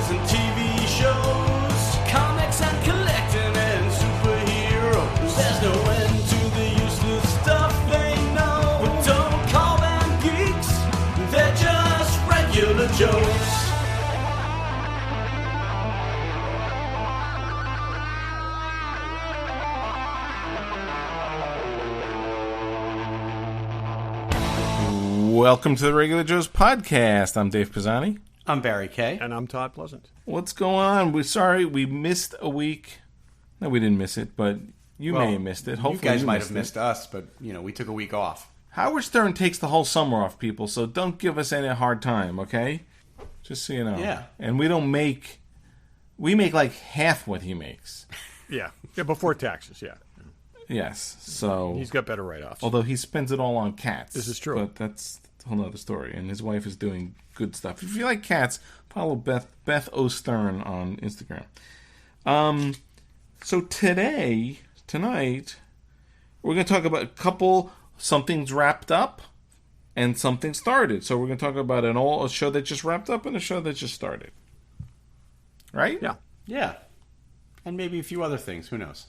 movies and TV shows, comics and collecting and superheroes. There's no end to the useless stuff they know. But don't call them geeks, they're just regular Joes. Welcome to the Regular Joe's podcast. I'm Dave Pisani. I'm Barry Kay. And I'm Todd Pleasant. What's going on? We're sorry we missed a week. No, we didn't miss it, but you may have missed it. Hopefully you guys might have missed us, but we took a week off. Howard Stern takes the whole summer off, people, so don't give us any hard time, okay? Just so you know. Yeah. And we make like half what he makes. Yeah, before taxes, yeah. Yes, so... He's got better write-offs. Although he spends it all on cats. This is true. But that's a whole other story. And his wife is doing good stuff. If you like cats, follow Beth O. Stern on Instagram. So tonight, we're going to talk about a couple... Something's wrapped up and something started. So we're going to talk about a show that just wrapped up and a show that just started. Right? Yeah. Yeah. And maybe a few other things. Who knows?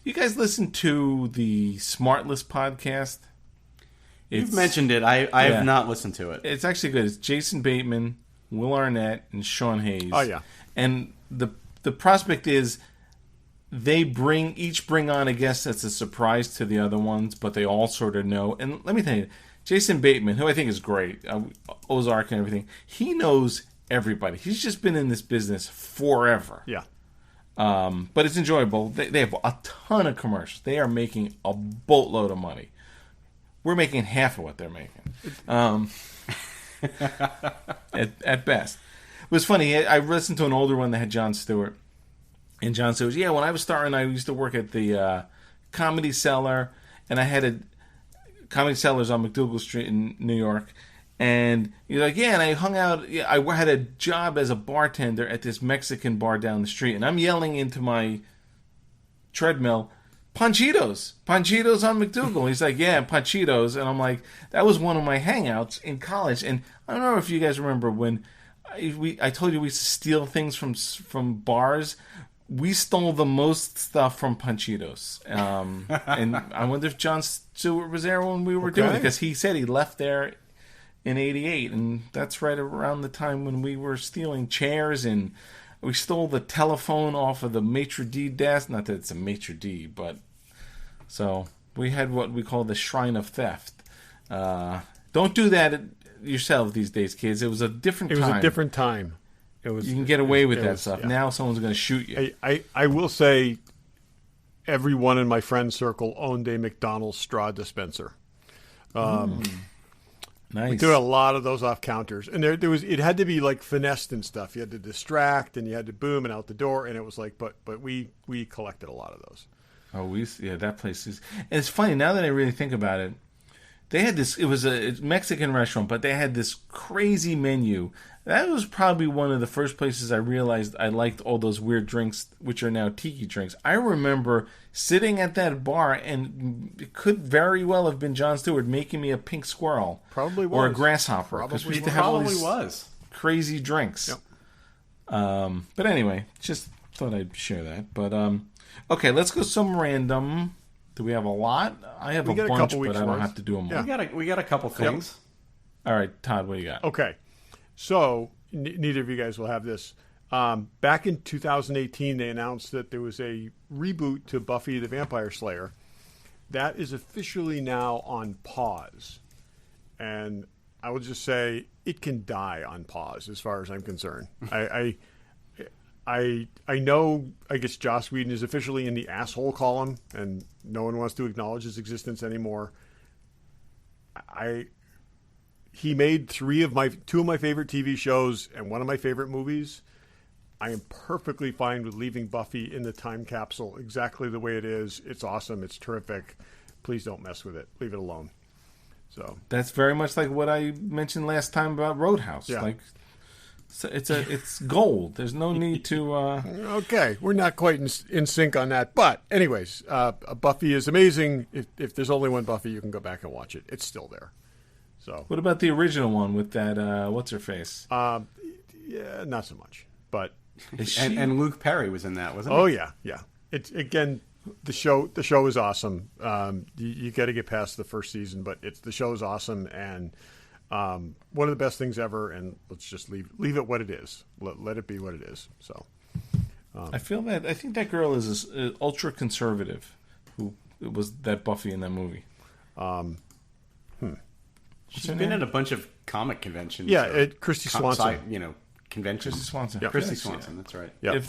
You guys listen to the Smartless podcast? You've mentioned it. I have not listened to it. It's actually good. It's Jason Bateman, Will Arnett, and Sean Hayes. Oh, yeah. And the prospect is they each bring on a guest that's a surprise to the other ones, but they all sort of know. And let me tell you, Jason Bateman, who I think is great, Ozark and everything, he knows everybody. He's just been in this business forever. Yeah. But it's enjoyable. They have a ton of commercials. They are making a boatload of money. We're making half of what they're making. At best. It was funny. I listened to an older one that had Jon Stewart. And Jon Stewart, when I was starting, I used to work at the Comedy Cellar. And I had a Comedy Cellar's on McDougal Street in New York. And you're like, and I hung out. I had a job as a bartender at this Mexican bar down the street, and I'm yelling into my treadmill, "Panchitos on McDougal." He's like, "Yeah, Panchitos," and I'm like, that was one of my hangouts in college. And I don't know if you guys remember when I told you we used to steal things from bars. We stole the most stuff from Panchitos, and I wonder if Jon Stewart was there when we were doing it, because he said he left there in 88, and that's right around the time when we were stealing chairs, and we stole the telephone off of the maitre d' desk. Not that it's a maitre d', but so we had what we call the shrine of theft. Don't do that yourself these days, kids. It was a different time. It was a different time. You can get away with that stuff. Yeah. Now someone's going to shoot you. I will say everyone in my friend circle owned a McDonald's straw dispenser. Nice. We did a lot of those off counters, and it had to be like finessed and stuff. You had to distract, and you had to boom and out the door, and it was like, but we collected a lot of those. Oh, that place is, and it's funny now that I really think about it. They had this. It was a Mexican restaurant, but they had this crazy menu. That was probably one of the first places I realized I liked all those weird drinks, which are now tiki drinks. I remember sitting at that bar, and it could very well have been Jon Stewart making me a pink squirrel. Probably was. Or a grasshopper. Because we used to have all these crazy drinks. Yep. But anyway, just thought I'd share that. But, okay, let's go some random. Do we have a lot? I have a bunch, but I don't have to do them all. Yeah. We got a couple things. Yep. All right, Todd, what do you got? Okay. So, neither of you guys will have this. Back in 2018, they announced that there was a reboot to Buffy the Vampire Slayer. That is officially now on pause. And I will just say it can die on pause as far as I'm concerned. I know, I guess Joss Whedon is officially in the asshole column, and no one wants to acknowledge his existence anymore. He made two of my favorite TV shows and one of my favorite movies. I am perfectly fine with leaving Buffy in the time capsule exactly the way it is. It's awesome. It's terrific. Please don't mess with it. Leave it alone. So that's very much like what I mentioned last time about Roadhouse. Yeah. Like, it's gold. There's no need to. Okay, we're not quite in sync on that, but anyways, Buffy is amazing. If there's only one Buffy, you can go back and watch it. It's still there. So what about the original one with that what's her face? Yeah, not so much. but and Luke Perry was in that, wasn't he? oh yeah. It's again, the show is awesome. You got to get past the first season, but the show is awesome and one of the best things ever. And let's just leave it what it is. Let it be what it is. So I think that girl is ultra conservative. Who was that Buffy in that movie? She's been at a bunch of comic conventions. Yeah, Christy Swanson. Conventions. Christy Swanson. Yeah. Christy Swanson. That's right. Yeah. If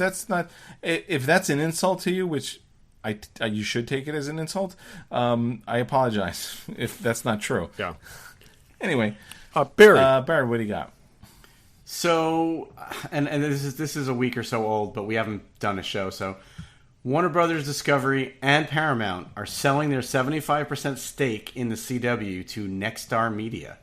that's an insult to you, which you should take it as an insult, I apologize if that's not true. Yeah. Anyway, Barry. Barry, what do you got? So, and this is a week or so old, but we haven't done a show. So, Warner Brothers Discovery and Paramount are selling their 75% stake in the CW to Nexstar Media.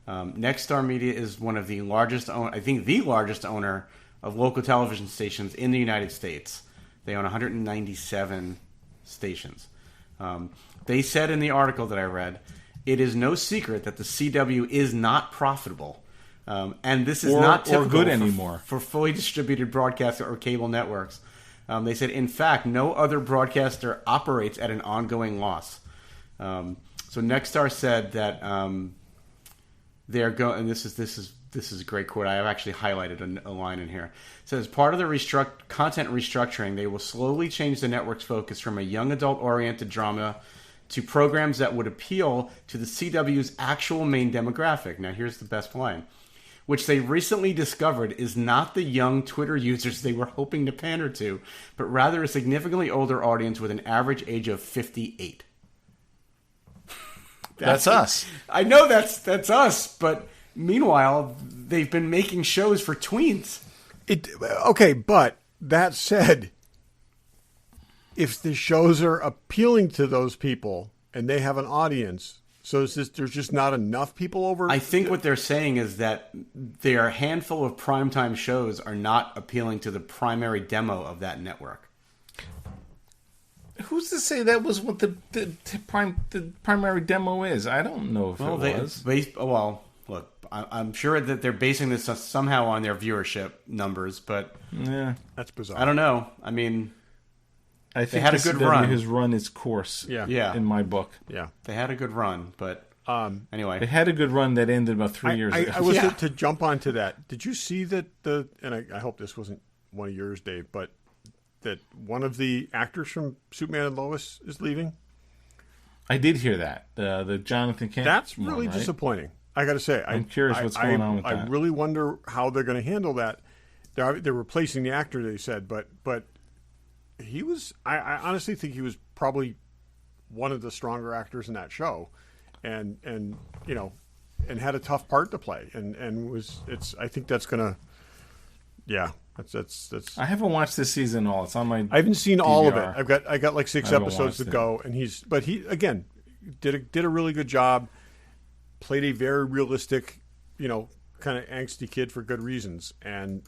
Nexstar Media is one of the largest, the largest owner of local television stations in the United States. They own 197 stations. They said in the article that I read, it is no secret that the CW is not profitable. And this is not typical good anymore for fully distributed broadcast or cable networks. They said, in fact, no other broadcaster operates at an ongoing loss. So Nexstar said that they're going, and this is a great quote. I have actually highlighted a line in here. It says, part of the content restructuring, they will slowly change the network's focus from a young adult-oriented drama to programs that would appeal to the CW's actual main demographic. Now, here's the best line. Which they recently discovered is not the young Twitter users they were hoping to pander to, but rather a significantly older audience with an average age of 58. That's us. I know that's us, but meanwhile, they've been making shows for tweens. Okay, but that said, if the shows are appealing to those people and they have an audience, so there's just not enough people over? I think what they're saying is that their handful of primetime shows are not appealing to the primary demo of that network. Who's to say that was what the primary demo is? I don't know if it was. Look, I'm sure that they're basing this somehow on their viewership numbers, but yeah, that's bizarre. I don't know. I mean, I think they had a good run. Has run its course. Yeah. In my book. Yeah, they had a good run, but anyway, they had a good run that ended about 3 years ago. I was to jump onto that. Did you see that and I hope this wasn't one of yours, Dave, but that one of the actors from Superman and Lois is leaving? I did hear that. The Jonathan Kent. That's really disappointing. I got to say, I'm curious what's going on with that. I really wonder how they're going to handle that. They're replacing the actor, they said, but he was. I honestly think he was probably one of the stronger actors in that show, and had a tough part to play, and was. I think that's gonna. Yeah, that's. I haven't watched this season all. It's on my. I haven't seen DVR. all of it. I got like 6 episodes to go, and he again did a really good job. Played a very realistic, kind of angsty kid for good reasons, and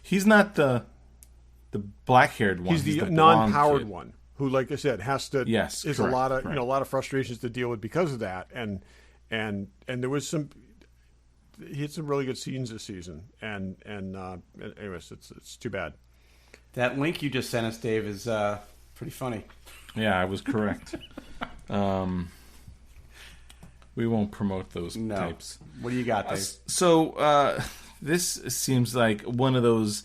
he's not the black-haired one. He's the blonde non-powered kid. one who, like I said, has to. Yes, is correct, a lot of correct. a lot of frustrations to deal with because of that, and there was some. He had some really good scenes this season, and anyways, it's too bad. That link you just sent us, Dave, is pretty funny. Yeah, I was correct. We won't promote those types. What do you got, Dave? So this seems like one of those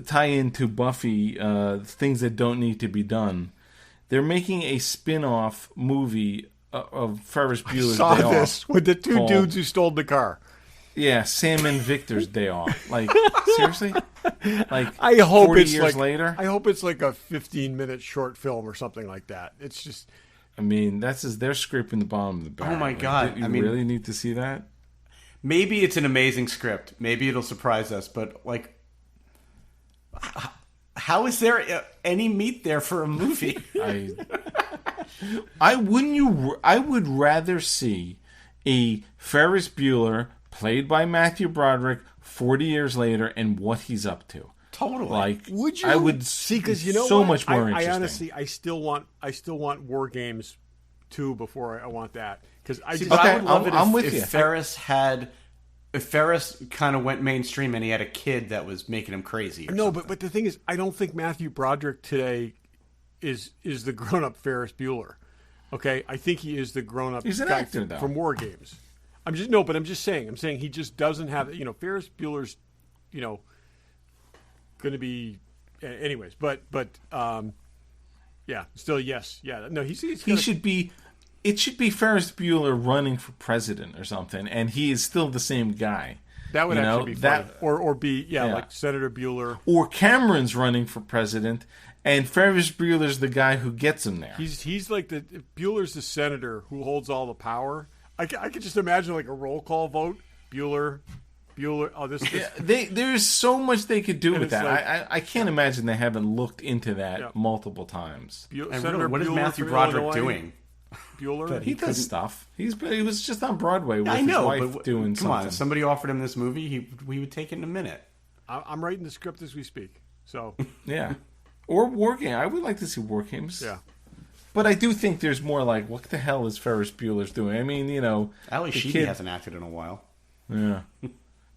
tie-in to Buffy things that don't need to be done. They're making a spin-off movie of Ferris Bueller's Day Off. I saw this with the two dudes who stole the car. Yeah, Sam and Victor's Day Off. Like, seriously? Like, I hope 40 it's years like, later? I hope it's like a 15-minute short film or something like that. It's just... I mean, they're scraping the bottom of the barrel. Oh, my God. You really need to see that? Maybe it's an amazing script. Maybe it'll surprise us. But, like, how is there any meat there for a movie? I would rather see a Ferris Bueller played by Matthew Broderick 40 years later and what he's up to. Totally. Like, would you I would see? Because so much more interesting. I honestly, I still want War Games 2 before I want that. Because I See, just, I would love I'm it with if you. Ferris had Ferris kind of went mainstream, and he had a kid that was making him crazy. No, but the thing is, I don't think Matthew Broderick today is the grown up Ferris Bueller. Okay, I think he is the grown up He's an guy actor, though. from War Games. I'm just saying he just doesn't have, Ferris Bueller's, going to be, anyways, but yeah, still yes, yeah, no, he should be. It should be Ferris Bueller running for president or something, and he is still the same guy. That would actually be funny. Or be Yeah. like Senator Bueller. Or Cameron's running for president, and Ferris Bueller's the guy who gets him there. He's like Bueller's the senator who holds all the power. I could just imagine like a roll call vote. Bueller. Oh, this. Yeah, there's so much they could do with that. Like, I can't imagine they haven't looked into that multiple times. Senator what is Bueller Matthew from Broderick Illinois. doing? Bueller. He does stuff. He was just on Broadway with I his know, wife but doing come something. on, if somebody offered him this movie, he would take it in a minute. I'm writing the script as we speak. So Yeah. Or War Game. I would like to see War Games. yeah. But I do think there's more like, what the hell is Ferris Bueller's doing? I mean, Ali the Sheedy kid- hasn't acted in a while. Yeah.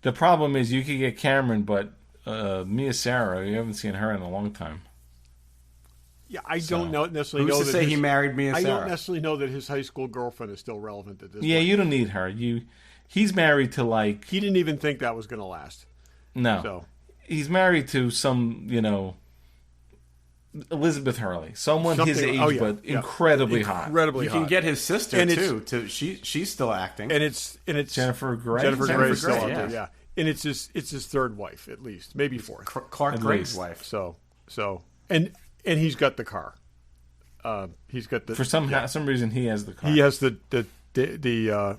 The problem is you could get Cameron, but Mia Sarah, you haven't seen her in a long time. Yeah, I don't necessarily Who's know to that say he married Mia I Sarah? don't necessarily know that his high school girlfriend is still relevant at this Yeah, point. you don't need her. He's married to like He didn't even think that was going to last. no. So He's married to some, Elizabeth Hurley, someone his Something- age, oh, yeah, but yeah. incredibly hot. incredibly You hot. can get his sister And too. She's still acting. and it's Jennifer Grey. Jennifer Grey's still Grey, out yeah. there, yeah. And it's his third wife at least, maybe fourth. Clark At Greg's least. wife. So and he's got the car. He's got the For some reason, he has the car. he has the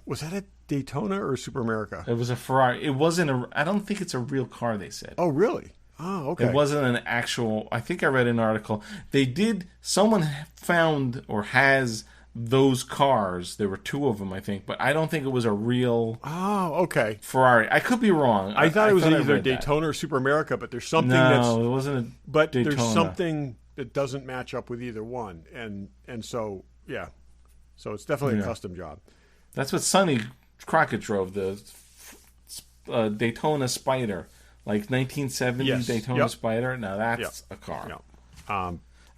was that a Daytona or Super America? It was a Ferrari. It wasn't I don't think it's a real car. They said. Oh really? Oh okay. It wasn't an actual. I think I read an article. Someone found or has those cars. There were two of them, I think, but I don't think it was a real Oh okay. Ferrari. I could be wrong. I thought it was I either read that. Daytona or Super America, but there's something No, it wasn't a but Daytona. there's something that doesn't match up with either one, and so yeah, so it's definitely a custom job. That's what Sonny Crockett drove, the Daytona Spider, like 1970 Yes. Daytona Yep. Spider. Now that's Yep. a car. Yeah.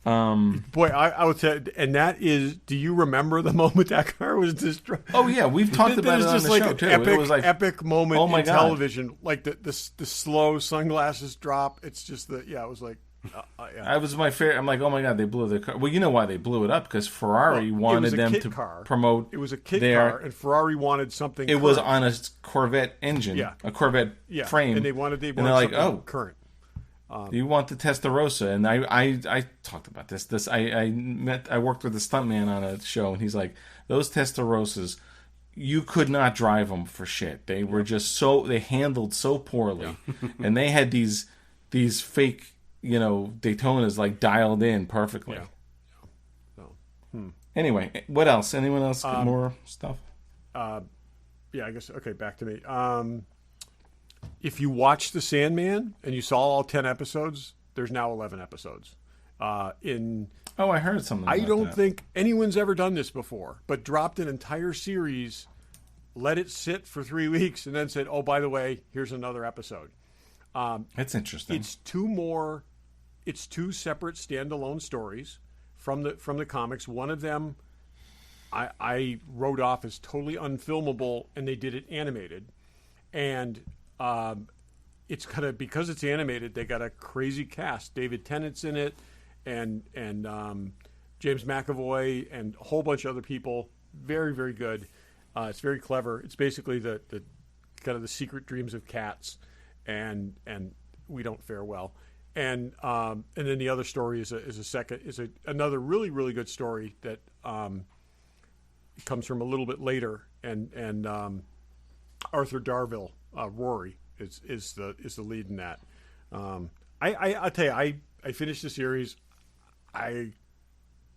Boy, I would say, and that is. Do you remember the moment that car was destroyed? Oh yeah, we've talked about it on just the like show an too. epic, It was like epic moment oh my in God. television, like the slow sunglasses drop. It's just it was like, yeah. That was my favorite. I'm like, oh my god, they blew the car. Well, you know why they blew it up? Because Ferrari Well, wanted it was a them kit to car. promote. It was a kit their, car, and Ferrari wanted something. It was current. on a Corvette engine, Yeah. a Corvette frame, and they wanted and they're like, something oh, current. you want the Testarossa? And I talked about this. I worked with a stuntman on a show, and he's like, those Testarossas, you could not drive them for shit. They were just they handled so poorly, and they had these fake, Daytonas like dialed in perfectly. Yeah. Anyway, what else? Anyone else got more stuff? Yeah, I guess. Okay, back to me. If you watched The Sandman and you saw all 10 episodes, there's now 11 episodes. Oh, I heard something. I about don't that. think anyone's ever done this before, but dropped an entire series, let it sit for 3 weeks, and then said, "Oh, by the way, here's another episode." It's interesting. It's two separate standalone stories from the comics. One of them I wrote off as totally unfilmable, and they did it animated. And it's because it's animated, they got a crazy cast. David Tennant's in it, and James McAvoy, and a whole bunch of other people. Very, very good. It's very clever. It's basically the kind of the secret dreams of cats, and we don't fare well. And then the other story is another really, really good story that comes from a little bit later, and Arthur Darvill, Rory is the lead in that. I'll tell you, I finished the series. I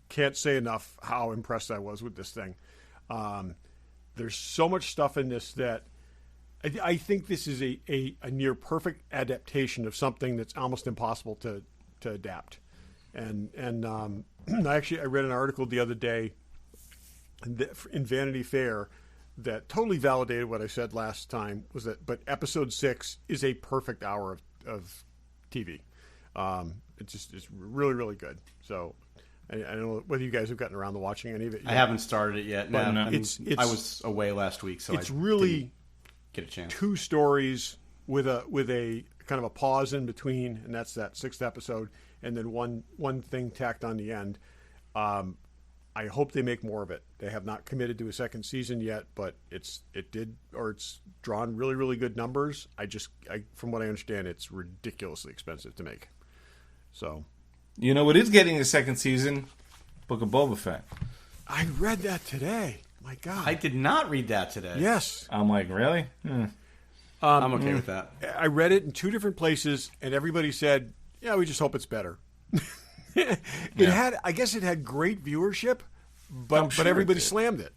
can't say enough how impressed I was with this thing. There's so much stuff in this that I think this is a near perfect adaptation of something that's almost impossible to adapt. And I read an article the other day in Vanity Fair that totally validated what I said last time was that, but episode 6 is a perfect hour of TV. It's really, really good. So I don't know whether you guys have gotten around to watching any of it yet. I haven't started it yet. But No, I was away last week, so it's I really didn't get a chance. 2 stories with a kind of a pause in between, and that's that 6th episode, and then one thing tacked on the end. I hope they make more of it. They have not committed to a second season yet, but it's drawn really, really good numbers. From what I understand, it's ridiculously expensive to make. So, You know what is getting a second season? Book of Boba Fett. I read that today. My God, I did not read that today. yes, I'm like, really? I'm okay with that. I read it in 2 different places, and everybody said, "Yeah, we just hope it's better." I guess it had great viewership, I'm but sure it everybody did. slammed it.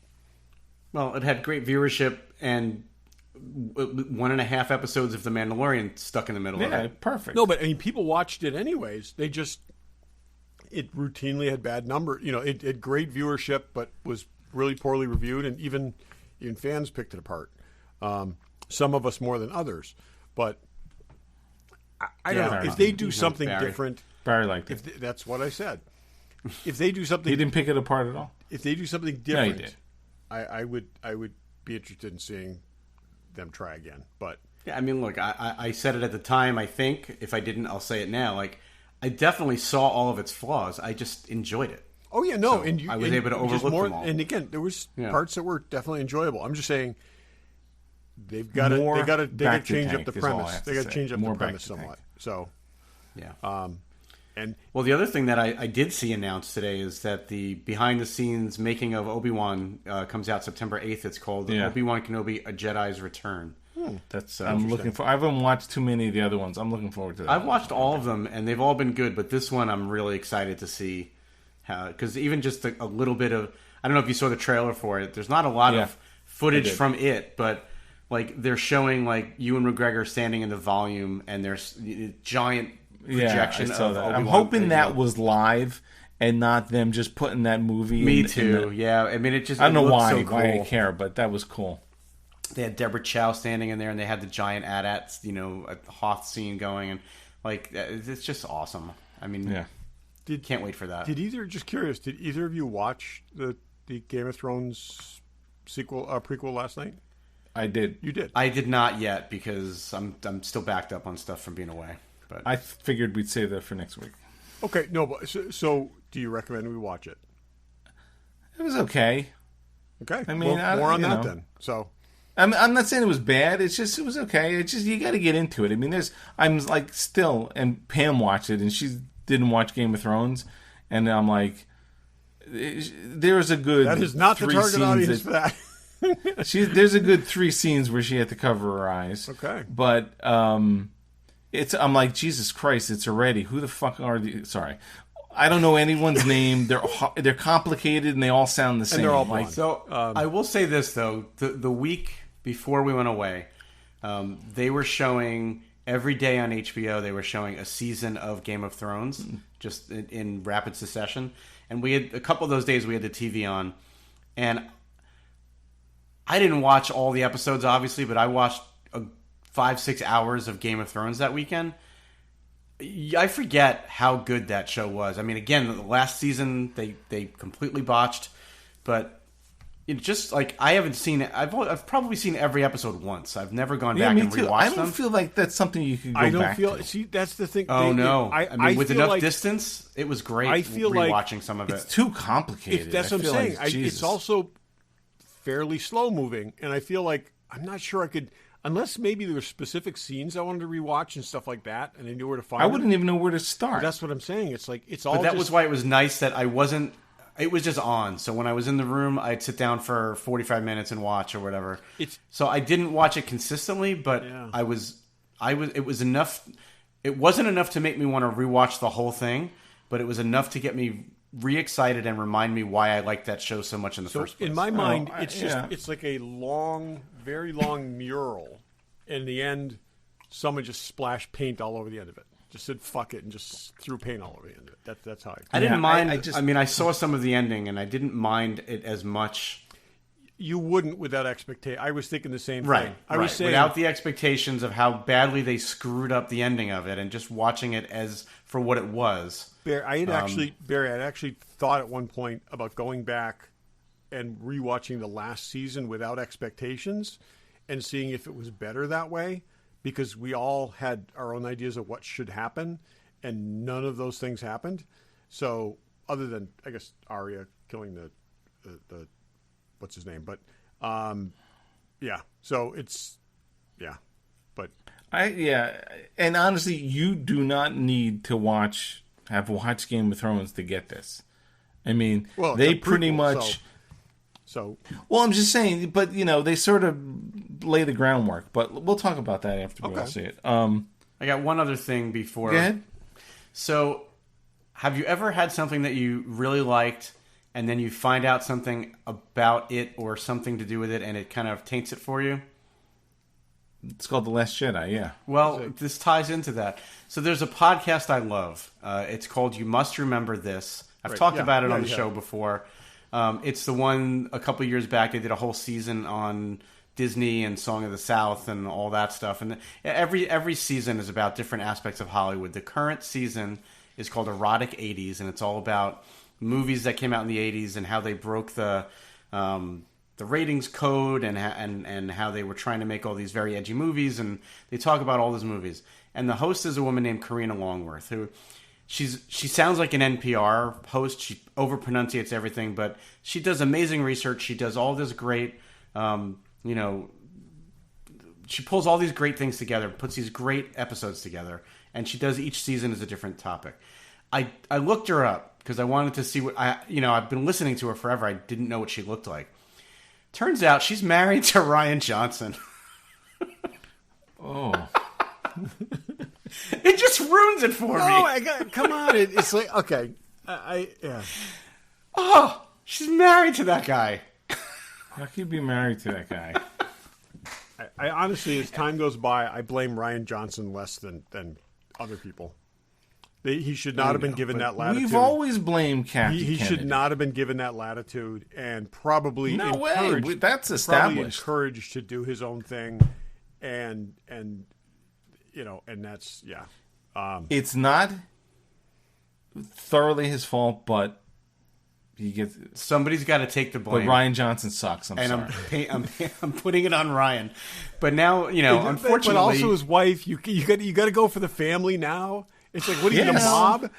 Well, it had great viewership and 1.5 episodes of The Mandalorian stuck in the middle of Yeah, it. perfect. No, but I mean, people watched it anyways. It routinely had bad number. It had great viewership, but was really poorly reviewed, and even fans picked it apart. Some of us more than others, but I don't know fair if enough. they do something Barry. different. Barry liked it. That's what I said. If they do something, He didn't pick it apart at all. if they do something No, different, he did. I would be interested in seeing them try again. But Yeah, I mean, look, I said it at the time, I think. If I didn't, I'll say it now. Like, I definitely saw all of its flaws. I just enjoyed it. oh yeah, no, So and I was able to overlook them all. And again, there was Yeah. parts that were definitely enjoyable. I'm just saying they've got to More change back to up the tank is all I premise. have They to got to say. change up More the back premise to tank. somewhat. So Yeah. and Well, the other thing that I did see announced today is that the behind-the-scenes making of Obi-Wan comes out September 8th. It's called Yeah. Obi-Wan Kenobi: A Jedi's Return. That's I'm looking for. I haven't watched too many of the other ones. I'm looking forward to that. I've watched all of them, and they've all been good, but this one I'm really excited to see how, because even just a little bit of, I don't know if you saw the trailer for it, there's not a lot Yeah, of footage I did. from it, but like they're showing like Ewan McGregor standing in the volume, and there's a giant projection I saw of that. Obi-Wan. I'm hoping that was live and not them just putting that movie. Me in too. the- Yeah, I mean, it just. I don't it know looked why. so Why I cool. care, but that was cool. They had Deborah Chow standing in there, and they had the giant AT-ATs, a Hoth scene going, and like it's just awesome. I mean, Yeah. can't wait for that. did either of you watch the Game of Thrones prequel last night? I did. You did. I did not yet because I'm still backed up on stuff from being away. But I figured we'd save that for next week. Okay, no, but so do you recommend we watch it? It was okay. Okay, I mean, well, more on you that know. then. So I'm not saying it was bad. It was okay. It's just you got to get into it. I mean, I'm like still, and Pam watched it, and she didn't watch Game of Thrones, and I'm like, there's a good. that is not the 3 target scenes audience for that. There's a good 3 scenes where she had to cover her eyes. Okay. But I'm like, Jesus Christ, it's already. Who the fuck are these? Sorry. I don't know anyone's name. They're complicated and they all sound the same. they're all like, blonde. So I will say this though: the week before we went away, they were showing every day on HBO. They were showing a season of Game of Thrones, just in rapid succession. And we had a couple of those days we had the TV on, and I didn't watch all the episodes, obviously, but I watched 5-6 hours of Game of Thrones that weekend. I forget how good that show was. I mean, again, the last season they completely botched, but it just like I haven't seen it. I've probably seen every episode once. I've never gone yeah, back me and too. rewatched I don't them. feel like that's something you could go I don't back feel. to. See, that's the thing. Oh no! I mean, with feel enough like distance, it was great. I feel like rewatching some of It's it. too complicated. that's I what I'm feel saying. like, Jesus. It's also fairly slow moving, and I feel like I'm not sure I could, unless maybe there were specific scenes I wanted to rewatch and stuff like that, and I knew where to find. I them. wouldn't even know where to start. That's what I'm saying. It's like it's all. But that just, was why it was nice that I wasn't. It was just on. So when I was in the room, I'd sit down for 45 minutes and watch or whatever. So I didn't watch it consistently, but Yeah. I was. It was enough. It wasn't enough to make me want to rewatch the whole thing, but it was enough to get me re-excited and remind me why I liked that show so much in the So first place. in my mind, I- it's just yeah. it's like a long, very long mural. In the end, someone just splashed paint all over the end of it. Just said "fuck it" and just threw paint all over the end of it. That's how I. I didn't Yeah, mind. I just- I mean, I saw some of the ending, and I didn't mind it as much you wouldn't without expectation. I was thinking the same Right. thing. I was saying without the expectations of how badly they screwed up the ending of it, and just watching it as for what it was. Barry, I had actually thought at one point about going back and rewatching the last season without expectations and seeing if it was better that way, because we all had our own ideas of what should happen, and none of those things happened. So, other than, I guess, Arya killing the what's his name, but yeah. So it's but and honestly, you do not need to have watched Game of Thrones to get this. I mean, well, they it's a pretty prequel, much. So Well, I'm just saying, but they sort of lay the groundwork. But we'll talk about that after we all see it. I got one other thing before. Go ahead. So, have you ever had something that you really liked, and then you find out something about it or something to do with it, and it kind of taints it for you? It's called The Last Jedi, yeah. Well, this ties into that. So there's a podcast I love. It's called You Must Remember This. I've talked about it on the show before. It's the one a couple years back. They did a whole season on Disney and Song of the South and all that stuff. And every season is about different aspects of Hollywood. The current season is called Erotic 80s, and it's all about movies that came out in the 80s and how they broke the ratings code and how they were trying to make all these very edgy movies, and they talk about all those movies. And the host is a woman named Karina Longworth, who she sounds like an NPR host. She overpronunciates everything, but she does amazing research. She does all this great, she pulls all these great things together, puts these great episodes together, and she does each season as a different topic. I looked her up because I wanted to see what I've been listening to her forever. I didn't know what she looked like. Turns out she's married to Ryan Johnson. Oh. It just ruins it for me. oh my God, come on! It's like, okay, yeah. Oh, she's married to that guy. How can you be married to that guy? I honestly, as time goes by, I blame Ryan Johnson less than other people. He should not have been given that latitude. We've always blamed Kathy He should Kennedy. not have been given that latitude, and probably No way. encouraged. That's Probably established. encouraged to do his own thing, and that's It's not thoroughly his fault, but he gets. Somebody's got to take the blame. But Ryan Johnson sucks. I'm sorry. I'm putting it on Ryan. But now, unfortunately, but also his wife. You got to go for the family now. It's like, what are you, the mob?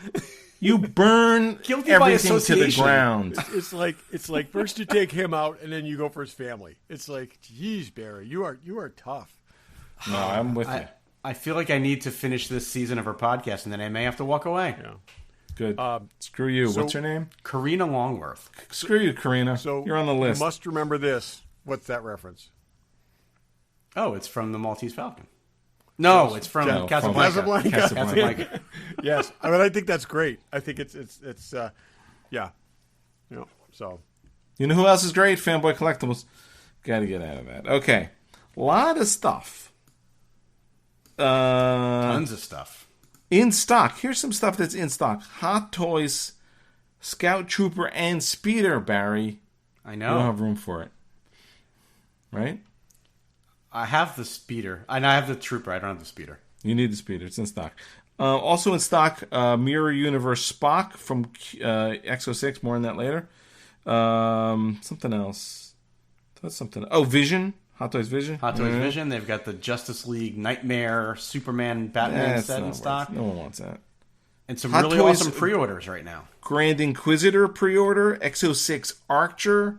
You burn Guilty by everything to the association. ground. It's like first you take him out, and then you go for his family. It's like, geez, Barry, you are tough. No, I'm with you. I feel like I need to finish this season of her podcast, and then I may have to walk away. Yeah. Good. Screw you. so- What's her name? Karina Longworth. Screw you, Karina. So you're on the list. You must remember this. What's that reference? Oh, it's from the Maltese Falcon. No, it's from No, from Casablanca. Casablanca. Yes, I think that's great. I think it's yeah, so You know who else is great? Fanboy Collectibles. Got to get out of that. Okay. A lot of stuff. Tons of stuff. In stock. Here's some stuff that's in stock. Hot Toys, Scout Trooper, and Speeder, Barry. I You know. don't have room for it. Right? I have the speeder. And I have the trooper. I don't have the speeder. You need the Speeder. It's in stock. Also in stock, Mirror Universe Spock from X06. More on that later. Something else. That's something. Oh, Vision. Hot Toys Vision. Hot Toys Vision. They've got the Justice League Nightmare, Superman, Batman That's set not in worth stock. it. No one wants that. And some Hot really Toys- awesome pre-orders right now. Grand Inquisitor pre-order, X06 Archer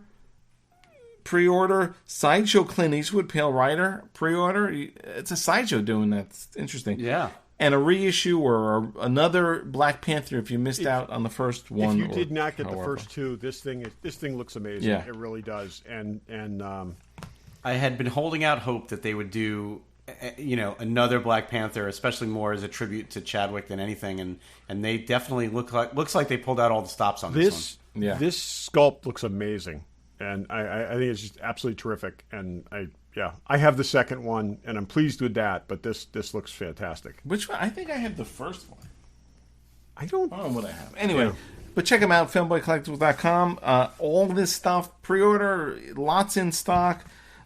pre-order, Sideshow Clint Eastwood Pale Rider pre-order. It's a Sideshow doing that. It's interesting. Yeah. And a reissue or another Black Panther if you missed out on the first one. if you did not get the however. first two, this thing looks amazing. Yeah. It really does. And I had been holding out hope that they would do, another Black Panther, especially more as a tribute to Chadwick than anything, and they definitely looks like they pulled out all the stops on this one. Yeah. this sculpt looks amazing, and I think it's just absolutely terrific. And I have the second one, and I'm pleased with that. But this looks fantastic. Which one? I think I have the first one. I don't. I don't know what I have. Anyway, But check them out, fanboycollectibles.com. All this stuff, pre-order, lots in stock.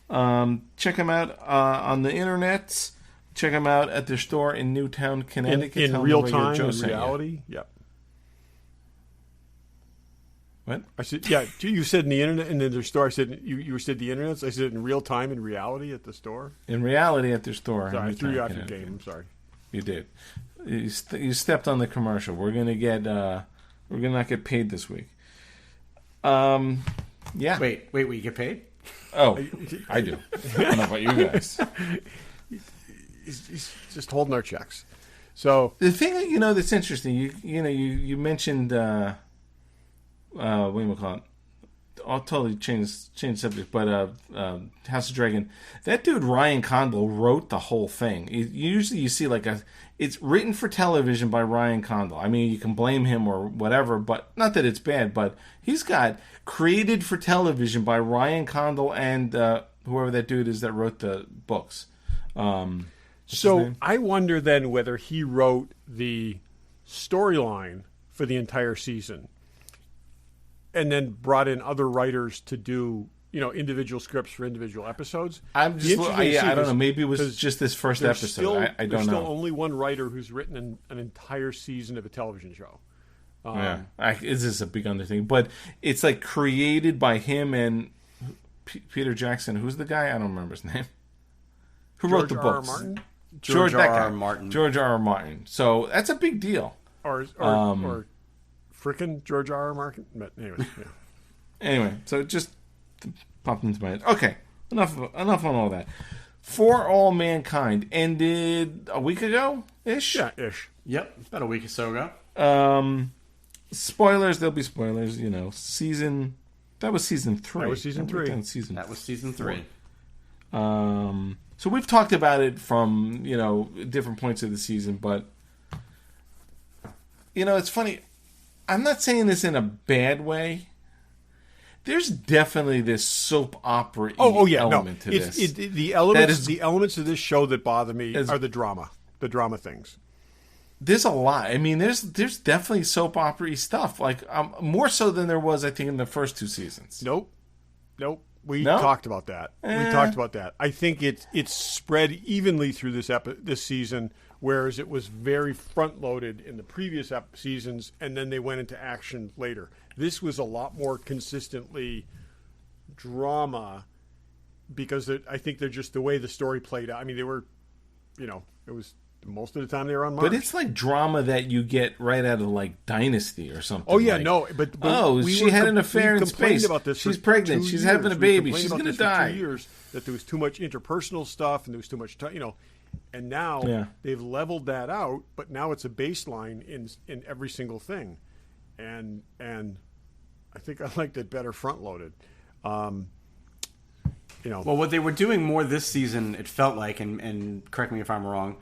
Check them out on the internet. Check them out at their store in Newtown, Connecticut. In Tell real them where time, Joe in sent you. reality. Yep. What? I said, yeah. You said in the internet, and in their store. I said you said the internet. I said in real time, in reality, at the store. In reality, at their store. Sorry, I in threw you Newtown, off your Connecticut. game. I'm sorry. You did. You stepped on the commercial. We're gonna get. We're gonna not get paid this week. Yeah. Wait, will you get paid? Oh, I do. I don't know about you guys. He's just holding our checks. So The thing that that's interesting. You mentioned. What do you call it? I'll totally change subject, but House of Dragon. That dude Ryan Condal wrote the whole thing. Usually, you see it's written for television by Ryan Condal. I mean, you can blame him or whatever, but not that it's bad. But he's got created for television by Ryan Condal and whoever that dude is that wrote the books. What's his So name? I wonder then whether he wrote the storyline for the entire season and then brought in other writers to do, individual scripts for individual episodes. I'm Be just interesting to see I don't this, know. Maybe it was 'cause just this first there's episode. still- I don't there's know. still only one writer who's written an entire season of a television show. Yeah, this is a big undertaking, but it's like created by him and Peter Jackson. Who's the guy? I don't remember his name. Who wrote the George R. R. books? Martin? George that R. R. guy. Martin. George R. R. Martin. So that's a big deal. Or frickin' George R. R. Martin? But anyways, yeah. Anyway, so it just popped into my head. Okay, enough on all that. For All Mankind ended a week ago ish. Yeah, ish. Yep, about a week or so ago. Spoilers. There'll be spoilers. Season. That was season 3. That was season 3. That was season 3. So we've talked about it from, different points of the season, but, it's funny. I'm not saying this in a bad way. There's definitely this soap opera element to this. The elements of this show that bother me are the drama things. There's a lot. I mean, there's definitely soap opera-y stuff, like more so than there was, I think, in the first 2 seasons. Nope. We No? talked about that. I think it's spread evenly through this season, whereas it was very front-loaded in the previous seasons, and then they went into action later. This was a lot more consistently drama because I think they're just the way the story played out. I mean, they were, it was most of the time they were on Mars. But it's like drama that you get right out of like Dynasty or something. Oh yeah, like, no, but she had an affair in space. About this She's for pregnant. 2 She's years. having a We baby. complained She's about going to this for die. 2 years that there was too much interpersonal stuff and there was too much, and now they've leveled that out. But now it's a baseline in every single thing, and I think I liked it better front loaded. Well, what they were doing more this season, it felt like, and correct me if I'm wrong.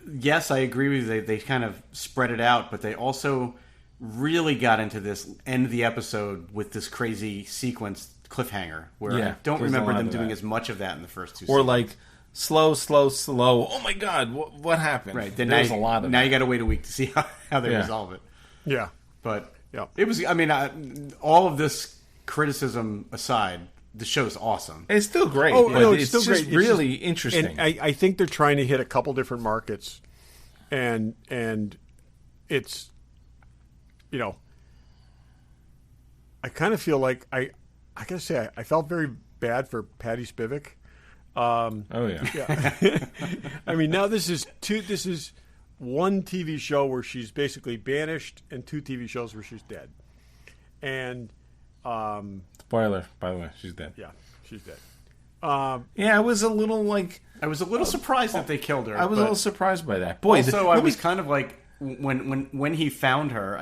Yes, I agree with you. They kind of spread it out, but they also really got into this end of the episode with this crazy sequence cliffhanger where I don't remember them doing as much of that in the first 2 seasons. Or like slow. Oh my God, what happened? Right. Then there's a lot of now that. you got to wait a week to see how they resolve it. Yeah, But yeah, it was. I mean, all of this criticism aside, the show's awesome. It's still great. Oh, but no, it's still just great. It's really interesting. And I think they're trying to hit a couple different markets, and it's, I kind of feel like I gotta say I felt very bad for Patty Spivak. oh yeah. Yeah, I mean now this is one TV show where she's basically banished, and 2 TV shows where she's dead, and Spoiler, by the way, she's dead. yeah, she's dead. Yeah, I was a little surprised that they killed her. I was a but little surprised by that. Boy, also, I was kind of like when he found her.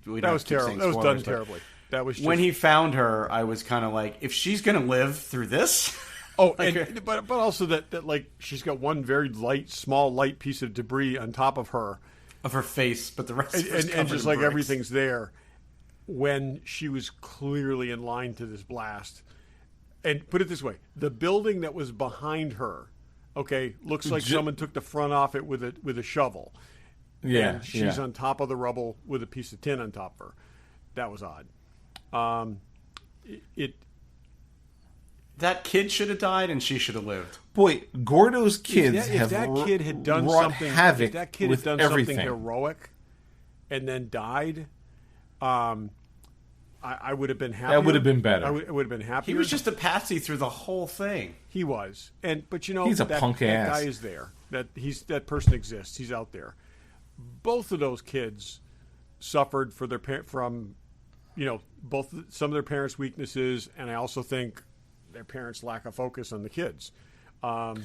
That was terrible. That was done terribly. That was just, when he found her. I was kind of like, if she's going to live through this. Oh, but also that like she's got one very small light piece of debris on top of her, of her face, but the rest of her is and covered just in like bricks. everything's there, when she was clearly in line to this blast. And put it this way: the building that was behind her, looks like someone took the front off it with a shovel. yeah, And she's on top of the rubble with a piece of tin on top of her. was odd. It That kid should have died, and she should have lived. Boy, Gordo's kids if that kid had done wrought something, havoc if that kid with had done everything. something heroic and then died, I would have been happier. That would have been better. I would have been happier. He was just a patsy through the whole thing. He was, but he's a punk that ass. guy is there. That person exists. He's out there. Both of those kids suffered for from, both some of their parents' weaknesses, and I also think their parents' lack of focus on the kids. Well,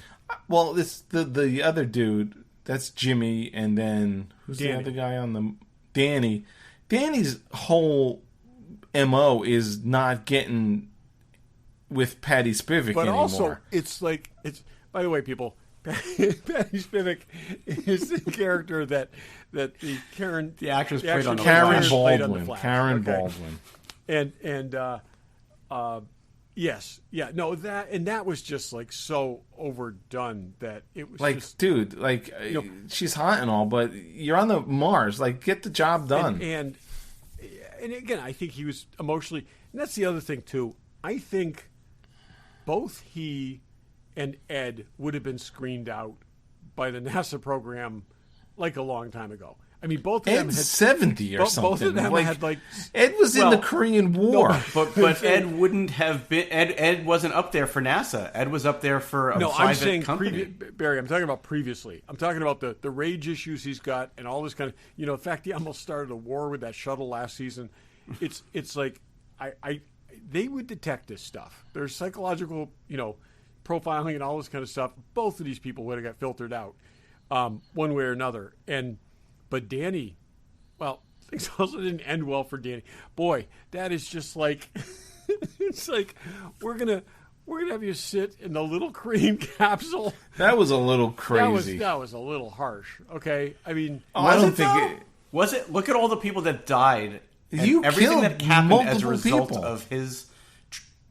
the other dude, that's Jimmy, and then who's Danny. the other guy on the Danny? Danny's whole MO is not getting with Patty Spivak But anymore. also, it's by the way, people, Patty Spivak is the character that the actress played on the Karen Flash. Baldwin. Flash. Karen Okay. Baldwin. Yes, yeah, no, that was just so overdone that it was just, dude, she's hot and all, but you're on the Mars. Get the job done. and again, I think he was emotionally, and that's the other thing too. I think both he and Ed would have been screened out by the NASA program a long time ago. I mean, both of them Ed's had 70 or something. Both of them had Ed was in the Korean War. But Ed wouldn't have been. Ed wasn't up there for NASA. Ed was up there for a private I'm saying company. Barry, I'm talking about previously. I'm talking about the rage issues he's got and all this kind of. In fact, he almost started a war with that shuttle last season. It's they would detect this stuff. There's psychological, profiling and all this kind of stuff. Both of these people would have got filtered out, one way or another. But Danny, well, things also didn't end well for Danny. Boy, that is just it's we're gonna have you sit in the little Korean capsule. That was a little crazy. That was a little harsh. Okay, I mean, I don't think it. Was it? Look at all the people that died. And You everything killed that happened as a multiple result people. of his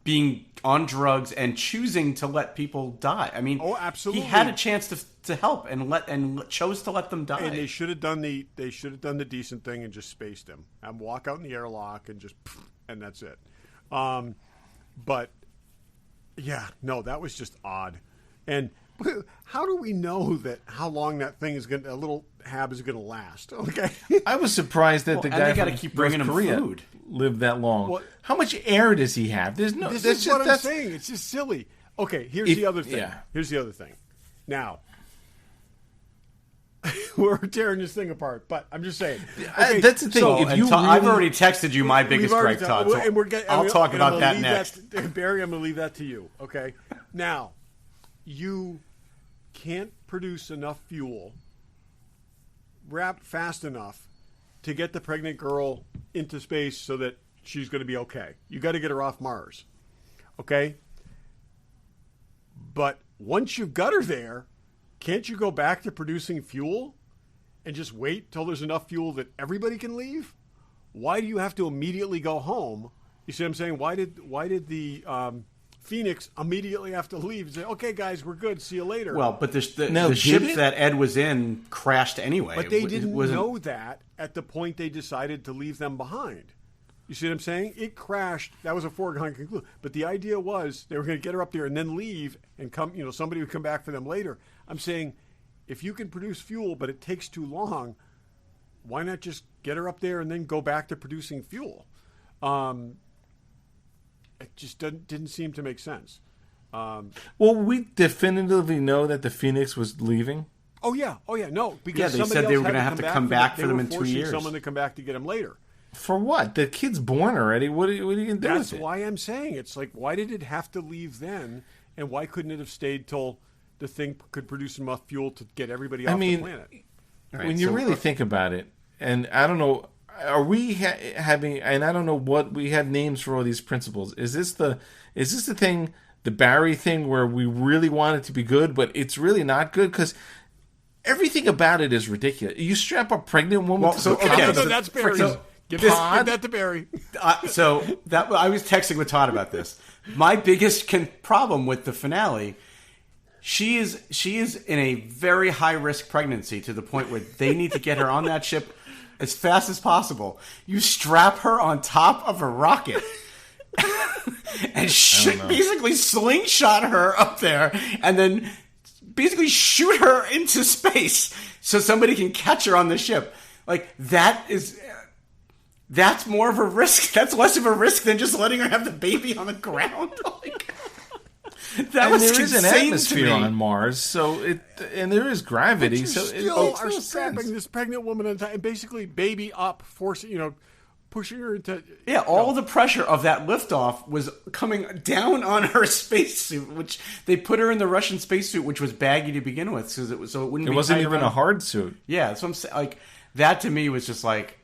being on drugs and choosing to let people die. I mean, Oh, absolutely. He had a chance to help and chose to let them die. and they should have done the decent thing and just spaced him and walk out in the airlock and just and that's it. But yeah, no, that was just odd. And how do we know how long that thing is a little hab is going to last? Okay, I was surprised that the and guy they gotta from keep bringing North him Korea food. lived that long. Well, How much air does he have? There's no. this that's is just, what I'm that's, saying. It's just silly. Okay, here's the other thing. yeah. Here's the other thing. Now, we're tearing this thing apart, but I'm just saying. Okay, that's the thing. so- If you I've really- already texted you my We've biggest already gripe, talked- Todd. So and we're getting- I'll and talk I'm about gonna that leave next. Barry, I'm going to leave that to you. Okay. Now, you can't produce enough fuel fast enough to get the pregnant girl into space so that she's going to be okay. You got to get her off Mars. Okay? But once you've got her there, can't you go back to producing fuel and just wait till there's enough fuel that everybody can leave? Why do you have to immediately go home? You see what I'm saying? Why did the Phoenix immediately have to leave and say, okay, guys, we're good. See you later. Well, but the did ship it? that Ed was in crashed anyway. But they It didn't wasn't- know that at the point they decided to leave them behind. You see what I'm saying? It crashed. That was a foregone conclusion. But the idea was they were going to get her up there and then leave and come. Somebody would come back for them later. I'm saying, if you can produce fuel, but it takes too long, why not just get her up there and then go back to producing fuel? It just didn't seem to make sense. Well, we definitively know that the Phoenix was leaving. Oh yeah, no, because Yeah, they somebody said they else were had gonna have to come back for them in 2 forcing years. Someone to come back to get him later. For what? The kid's born already. What are you going to do That's with it? why I'm saying it's why did it have to leave then, and why couldn't it have stayed till the thing could produce enough fuel to get everybody off the planet? When you really think about it, and I don't know, are we having? And I don't know what we have names for all these principles. Is this the thing, the Barry thing, where we really want it to be good, but it's really not good because everything about it is ridiculous. You strap a pregnant woman to the okay, No, that's Barry. so Give this- that to Barry. So that I was texting with Todd about this. My biggest problem with the finale, she is in a very high risk pregnancy to the point where they need to get her on that ship as fast as possible. You strap her on top of a rocket and basically slingshot her up there and then basically shoot her into space so somebody can catch her on the ship. Like, that's more of a risk. That's less of a risk than just letting her have the baby on the ground. Like, that was there is an insane atmosphere to me. on Mars, and there is gravity, You so still it are makes strapping sense. this pregnant woman on top and basically baby up, forcing, pushing her into. Yeah, all the pressure of that liftoff was coming down on her spacesuit, which they put her in the Russian spacesuit, which was baggy to begin with, so it wouldn't. It be wasn't tight even around. a hard suit. Yeah, that's what I'm saying. Like, that to me was just like,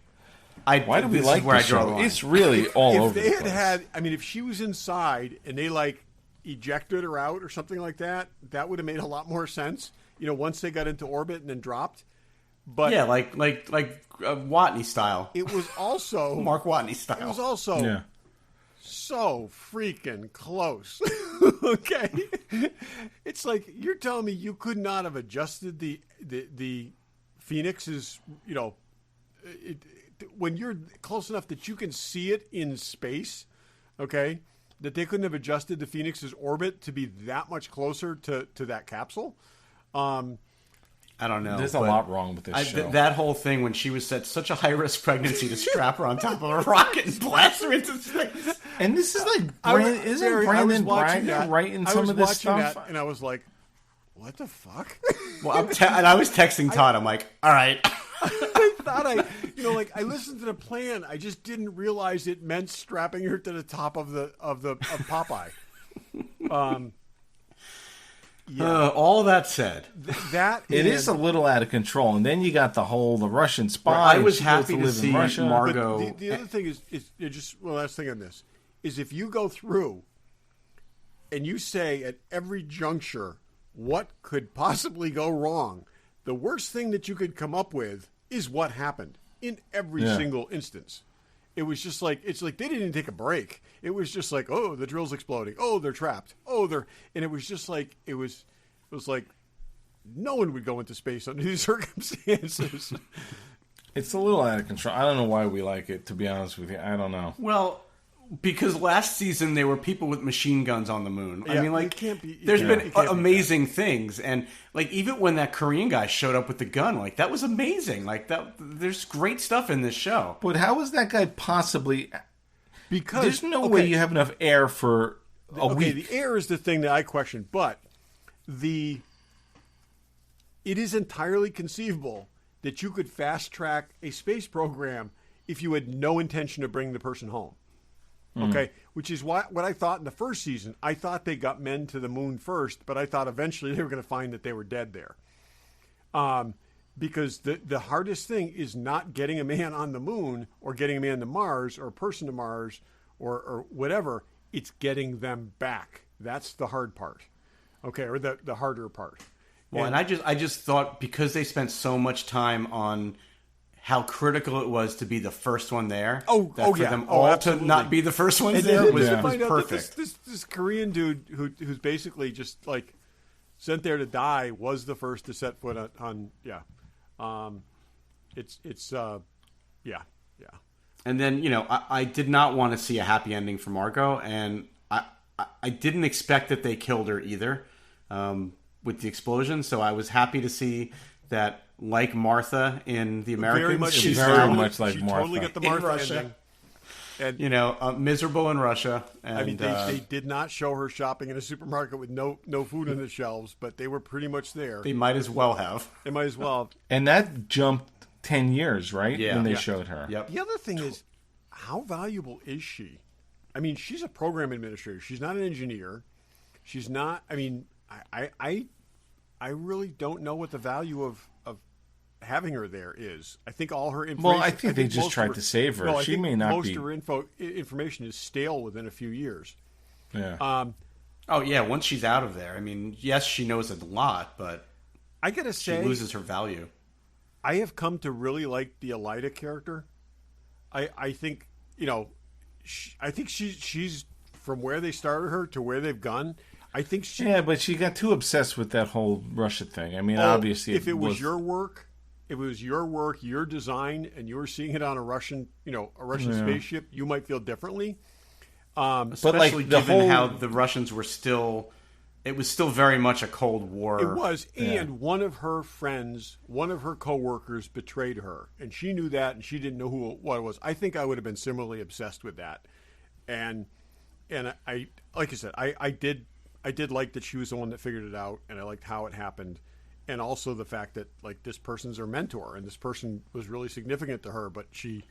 Why do we this like is where this I draw the show? line. It's really all If over they the had place. if she was inside and they ejected her out or something like that, that would have made a lot more sense. Once they got into orbit and then dropped. But Yeah, like Watney style. it was also Mark Watney style. It was also Yeah. so freaking close. Okay, it's like you're telling me you could not have adjusted the Phoenix's, when you're close enough that you can see it in space. Okay, that they couldn't have adjusted the Phoenix's orbit to be that much closer to that capsule. I don't know. There's a but lot wrong with this show. That whole thing when she was at such a high-risk pregnancy to strap her on top of a rocket and blast her into space. And this is like, isn't Barry, Brandon watching Braga that. writing I some was of this watching stuff? that, and I was like, "What the fuck?" Well, and I was texting Todd. I'm like, all right. I thought I listened to the plan. I just didn't realize it meant strapping her to the top of Popeye. All that said, It is a little out of control, and then you got the Russian spy. I was and she goes happy to live see in Russia. Margot. But the other thing is last thing on this is if you go through and you say at every juncture what could possibly go wrong, the worst thing that you could come up with is what happened in every single instance. It was just like, it's like they didn't even take a break. It was just like, oh, the drill's exploding. Oh, they're trapped. And it was just like, it was like no one would go into space under these circumstances. It's a little out of control. I don't know why we like it, to be honest with you. I don't know. Well, because last season there were people with machine guns on the moon. I Yeah, mean, like, it can't be- there's it been can't be amazing things, and like even when that Korean guy showed up with the gun, like that was amazing. Like that, there's great stuff in this show. But how is that guy possibly... Because There's no way you have enough air for a week. The air is the thing that I question, but it is entirely conceivable that you could fast track a space program if you had no intention of bringing the person home. Okay, which is what I thought in the first season. I thought they got men to the moon first, but I thought eventually they were going to find that they were dead there. Because the hardest thing is not getting a man on the moon or getting a man to Mars or a person to Mars or whatever. It's getting them back. That's the hard part. Okay, or the harder part. Well, and I just thought because they spent so much time on how critical it was to be the first one there. For them all absolutely. to not be the first ones And there then was, to was find out that perfect. this Korean dude who's basically just like sent there to die was the first to set foot on And then, I did not want to see a happy ending for Margot, and I didn't expect that they killed her either with the explosion. So I was happy to see that, like Martha in The Americans, very much she's she very totally- much like she Martha. totally got the In Martha Russia. ending. And miserable in Russia. And, I mean, they did not show her shopping in a supermarket with no food on the shelves, but they were pretty much there. they might as well have. They might as well. And that jumped 10 years, right? Yeah. When they Yeah. showed her. Yep. The other thing is, how valuable is she? I mean, she's a program administrator. She's not an engineer. She's not. I mean, I really don't know what the value of having her there is. I think all her information. Well, I think they just most of tried to save her. No, I She think may not most be- of her information is stale within a few years. Yeah. Oh, yeah, once she's out of there. I mean, yes, she knows a lot, but I gotta she say, loses her value. I have come to really like the Elida character. I think I think she's from where they started her to where they've gone. I think she. Yeah, but she got too obsessed with that whole Russia thing. I mean, obviously, if it was your work, if it was your work, your design, and you were seeing it on a Russian spaceship, you might feel differently. Especially given how the Russians were still, it was still very much a Cold War. It was, and one of her friends, one of her coworkers betrayed her, and she knew that, and she didn't know what it was. I think I would have been similarly obsessed with that, and I like I said, I did like that she was the one that figured it out, and I liked how it happened, and also the fact that like this person's her mentor, and this person was really significant to her, but she,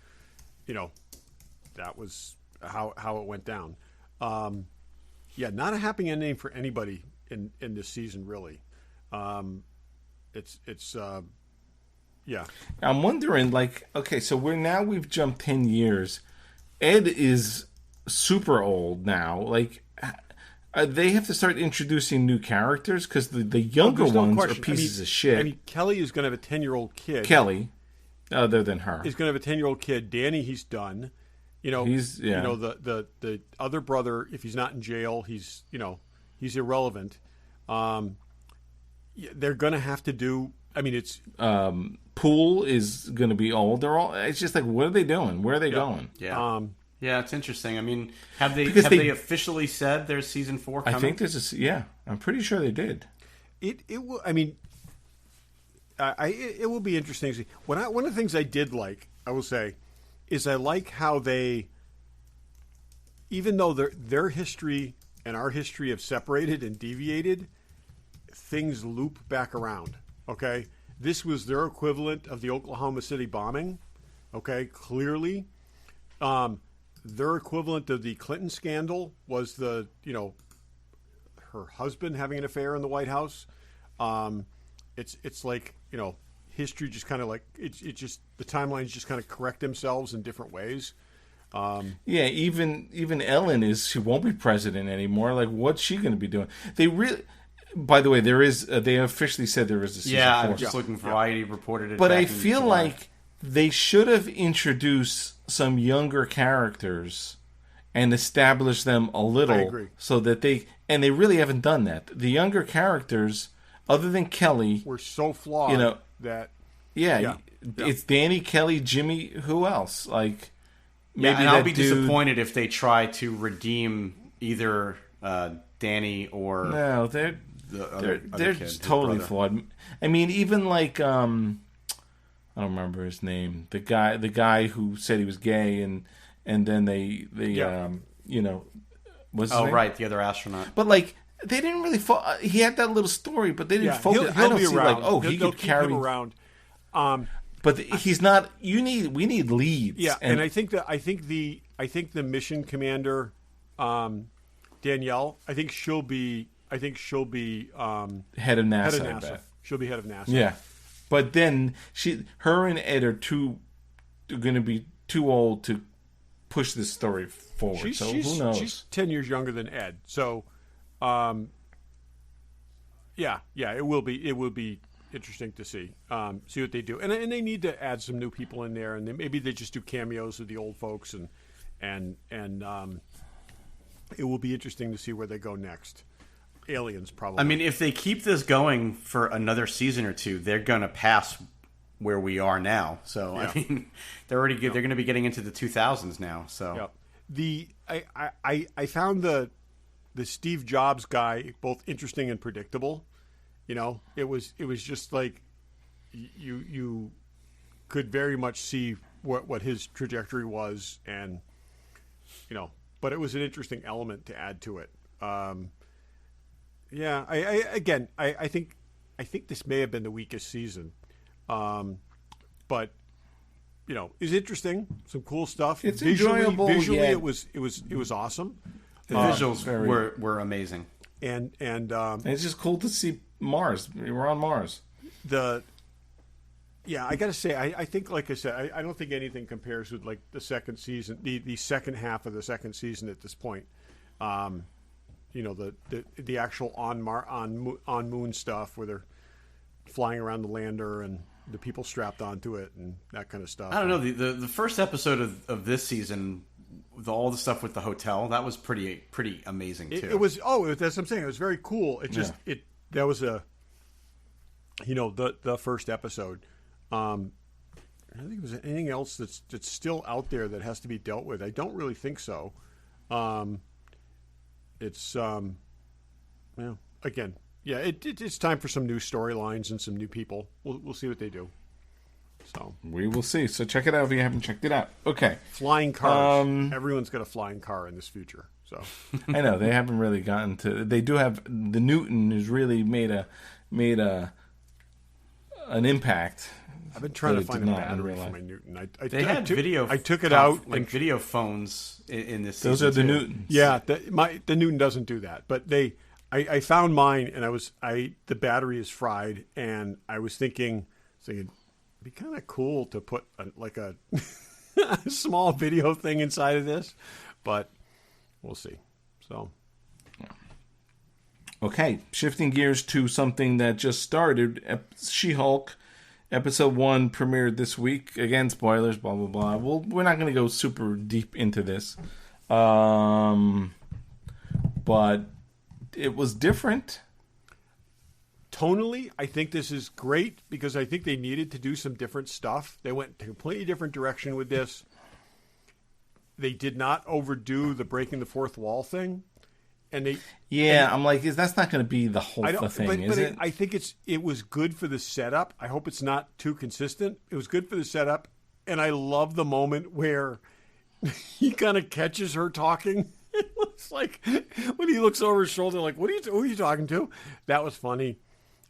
that was how it went down. Not a happy ending for anybody in this season, really. It's I'm wondering, like, okay, so we've jumped 10 years. Ed is super old now. Like, they have to start introducing new characters because the younger ones are pieces of shit. I mean, Kelly is going to have a 10-year-old kid. Kelly, other than her, is going to have a 10-year-old kid. Danny, he's done. The other brother, if he's not in jail, he's irrelevant. They're going to have to do. I mean, it's Poole is going to be old. They're all. It's just like, what are they doing? Where are they going? Yeah. It's interesting. I mean, have they officially said there's season 4 coming? I think there's I'm pretty sure they did. It will. I mean, it will be interesting to see. One of the things I did like, I will say, is I like how they, even though their history and our history have separated and deviated, things loop back around. Okay, this was their equivalent of the Oklahoma City bombing. Okay, clearly. Their equivalent of the Clinton scandal was her husband having an affair in the White House. It's like, history just kind of like it just the timelines just kind of correct themselves in different ways. Even Ellen she won't be president anymore. Like, what's she going to be doing? They really. By the way, they officially said there is a season 4. I'm just looking. Variety reported it. But I feel like they should have introduced some younger characters and established them a little. I agree. So that they really haven't done that. The younger characters, other than Kelly, were so flawed that. It's Danny, Kelly, Jimmy. Who else? Like, maybe and I'll be disappointed if they try to redeem either Danny or they're kid, totally flawed. I mean, even like I don't remember his name. The guy who said he was gay, and then they was right, the other astronaut. But like, they didn't really. He had that little story, but they didn't focus. I don't see around. Like, he could carry him around. But he's not. We need leads. Yeah, and I think the mission commander, Danielle. I think she'll be head of NASA. She'll be head of NASA. Yeah, but then her and Ed are going to be too old to push this story forward. So who knows? She's 10 years younger than Ed. So, it will be interesting to see what they do, and they need to add some new people in there, and maybe they just do cameos of the old folks, and it will be interesting to see where they go next. Aliens, probably. I mean, if they keep this going for another season or two, they're gonna pass where we are now. So I mean, they're already good. They're going to be getting into the 2000s now. So I found the Steve Jobs guy both interesting and predictable. It was just like you could very much see what his trajectory was, and but it was an interesting element to add to it. I think this may have been the weakest season. But it's interesting. Some cool stuff. It's enjoyable. Visually, it was awesome. The visuals were amazing. And it's just cool to see Mars. We're on Mars. I got to say, I think, like I said, I don't think anything compares with like the second season, the second half of the second season at this point. The actual on moon stuff where they're flying around the lander and the people strapped onto it and that kind of stuff. I don't know. The first episode of this season, with all the stuff with the hotel, that was pretty amazing too. It was. That's what I'm saying. It was very cool. It just that was the first episode. I don't think there's anything else that's still out there that has to be dealt with. I don't really think so. It's again, yeah. It's time for some new storylines and some new people. We'll see what they do. So we will see. So check it out if you haven't checked it out. Okay. Flying cars. Everyone's got a flying car in this future. So I know they haven't really gotten to. They do have the Newton has really made an impact. I've been trying to find a battery for my Newton. They had video. I took it out, like video phones in this. Those are the Newtons. Yeah, the Newton doesn't do that. But I found mine, and the battery is fried, and I was thinking it'd be kind of cool to put a small video thing inside of this, but we'll see. So. Okay, shifting gears to something that just started. She-Hulk, episode 1 premiered this week. Again, spoilers, blah, blah, blah. We're not going to go super deep into this. But it was different. Tonally, I think this is great because I think they needed to do some different stuff. They went a completely different direction with this. They did not overdo the breaking the fourth wall thing. I'm like, that's not going to be the whole thing, is it? I think it was good for the setup. I hope it's not too consistent. It was good for the setup, and I love the moment where he kind of catches her talking. It looks like when he looks over his shoulder, like, who are you talking to? That was funny.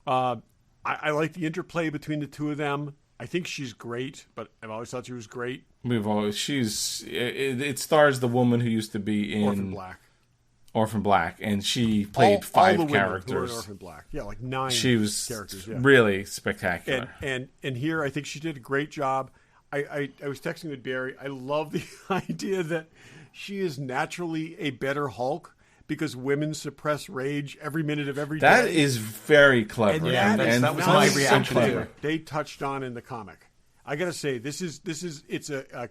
I like the interplay between the two of them. I think she's great, but I've always thought she was great. It stars the woman who used to be in Orphan Black, and she played all 5 characters. Who were in Orphan Black. Yeah, like 9 she was characters. Yeah. Really spectacular. And here, I think she did a great job. I was texting with Barry. I love the idea that she is naturally a better Hulk because women suppress rage every minute of every day. That is very clever. And that was my reaction to it. They touched on in the comic. I got to say, it's a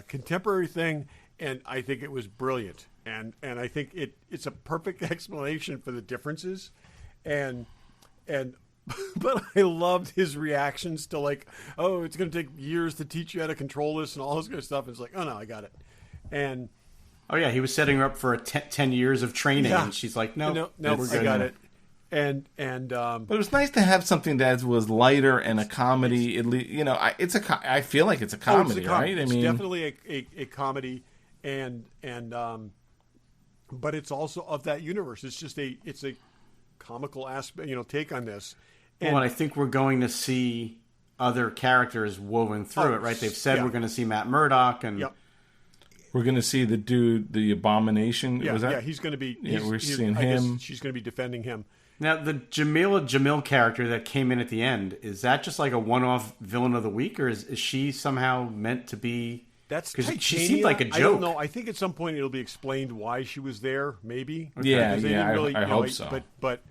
contemporary thing, and I think it was brilliant. And I think it's a perfect explanation for the differences, but I loved his reactions to like, oh, it's going to take years to teach you how to control this and all this kind of stuff. And it's like, oh no, I got it. And oh yeah, he was setting her up for 10 years of training, and she's like, no, we're good. I got it. And but it was nice to have something that was lighter and a comedy. I feel like it's a comedy, right? It's definitely a comedy, and but it's also of that universe. It's a comical aspect, take on this. And I think we're going to see other characters woven through it, right? They've said we're going to see Matt Murdock, and we're going to see the dude, the Abomination. Yeah, he's going to be. We're seeing him. She's going to be defending him. Now, the Jamila Jamil character that came in at the end, is that just like a one-off villain of the week, or is she somehow meant to be? That's because she seemed like a joke. I don't know. I think at some point it'll be explained why she was there. Maybe. Okay. I hope so. But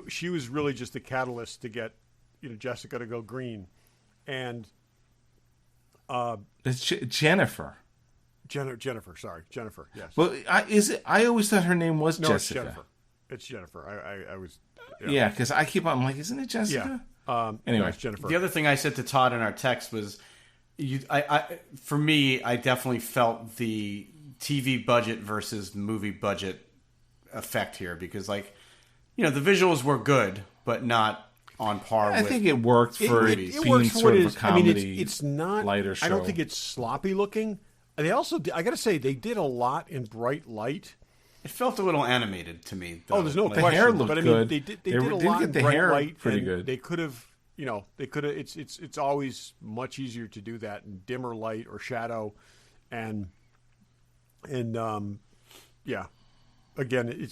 she was really just the catalyst to get Jessica to go green, and it's Jennifer. Jennifer. Sorry, Jennifer. Yes. Well, I always thought her name was Jessica. It's Jennifer. It's Jennifer. I was. Yeah, because I'm like, isn't it Jessica? Yeah. Anyway, no, it's Jennifer. The other thing I said to Todd in our text was, for me, I definitely felt the TV budget versus movie budget effect here because, the visuals were good, but not on par. I think it worked for it being sort of a comedy. It's not lighter show. I don't think it's sloppy looking. They also, I got to say, they did a lot in bright light. It felt a little animated to me, though. Oh, there's no question. The hair looked but, good. They did a lot in the bright hair light. Pretty good. They could have, it's always much easier to do that in dimmer light or shadow, and yeah. Again,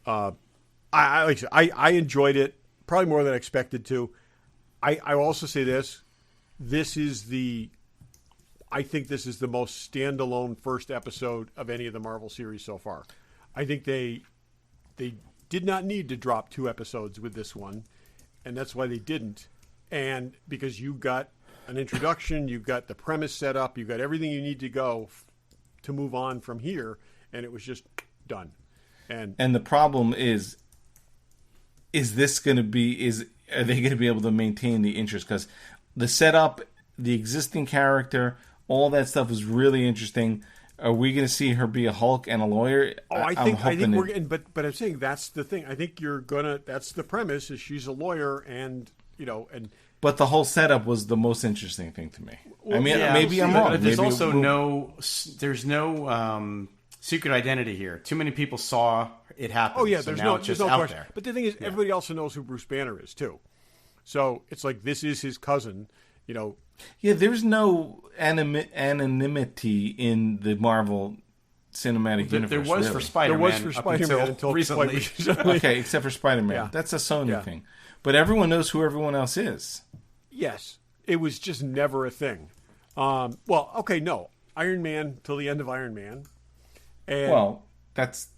I enjoyed it probably more than I expected to. I also say this. I think this is the most standalone first episode of any of the Marvel series so far. I think they did not need to drop 2 episodes with this one, and that's why they didn't. And because you got an introduction, you've got the premise set up, you've got everything you need to go to move on from here, and it was just done. And the problem is this going to be are they going to be able to maintain the interest? Because the setup, the existing character, all that stuff is really interesting. Are we going to see her be a Hulk and a lawyer? Oh, I think we're getting, but I'm saying that's the thing. I think you're gonna. That's the premise: is she's a lawyer, and and. But the whole setup was the most interesting thing to me. Well, I mean, yeah, maybe I'm wrong. But there's Maybe also there's no secret identity here. Too many people saw it happen. Oh yeah, so there's now no, it's there's just no out question. there. But the thing is, everybody also knows who Bruce Banner is too. So it's like this is his cousin. Yeah, there's no anonymity in the Marvel Cinematic Universe. There was really. for Spider-Man. There was for Spider-Man until recently. Okay, except for Spider-Man. Yeah. That's a Sony Yeah. thing. But everyone knows who everyone else is. Yes, it was just never a thing. Well, okay, no, Iron Man till the end of Iron Man. And Well, that's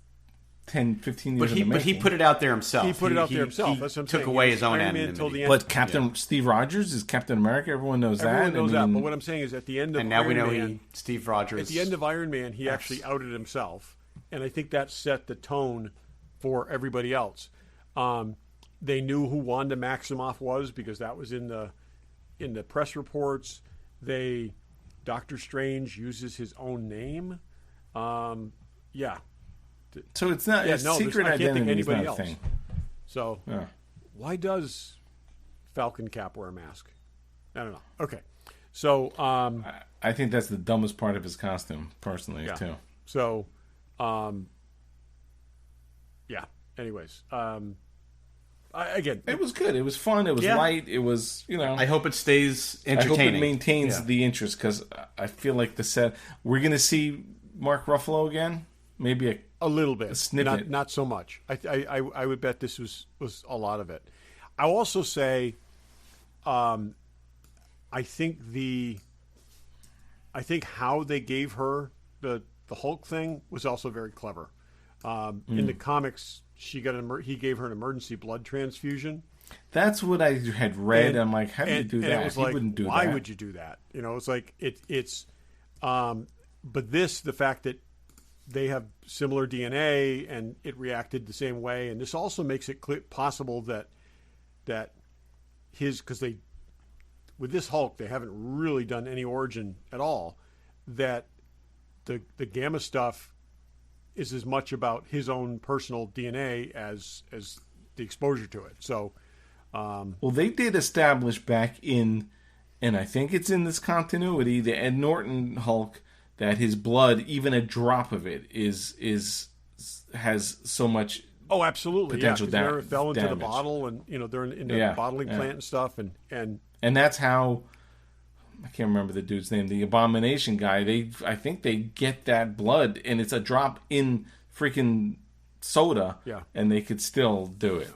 10, 15 years But he put it out there himself. he put it out there himself. He That's what I'm took saying. away It his was own Iron Man till the anonymity. end. But Steve Rogers is Captain America. Everyone knows Everyone that. knows I that. mean, But what I'm saying is, at the end of And now Iron we know Man, Steve Rogers. at the end of Iron Man, he actually outed himself, and I think that set the tone for everybody else. They knew who Wanda Maximoff was because that was in the press reports. Doctor Strange uses his own name. Yeah. So it's not Yeah, a no, secret I can't think identity is not anybody a else. thing. So Yeah. why does Falcon Cap wear a mask? I don't know. Okay. So I think that's the dumbest part of his costume, personally, yeah. too. So yeah. Anyways, again, It was good. It was fun. It was Yeah. light. It was, I hope it stays I hope entertaining. it maintains Yeah. the interest because I feel like we're going to see Mark Ruffalo again. Maybe a little bit, snippet. not so much. I would bet this was a lot of it. I'll also say, I think how they gave her the Hulk thing was also very clever. In the comics, he gave her an emergency blood transfusion. That's what I had read. And- I'm like, how do you do and that? It was He like, wouldn't do why that. would you do that? It's like but the fact that they have similar DNA and it reacted the same way, and this also makes it possible that because with this Hulk they haven't really done any origin at all, that the gamma stuff is as much about his own personal DNA as the exposure to it. So Well, they did establish back in, and I think it's in this continuity, the Ed Norton Hulk, that his blood, even a drop of it, has so much. oh, absolutely, Potential yeah. 'Cause they fell into the damage. bottle, and they're in the Yeah, bottling yeah. plant and stuff, and And that's how, I can't remember the dude's name, the Abomination guy. I think they get that blood, and it's a drop in freaking soda, Yeah. and they could still do it.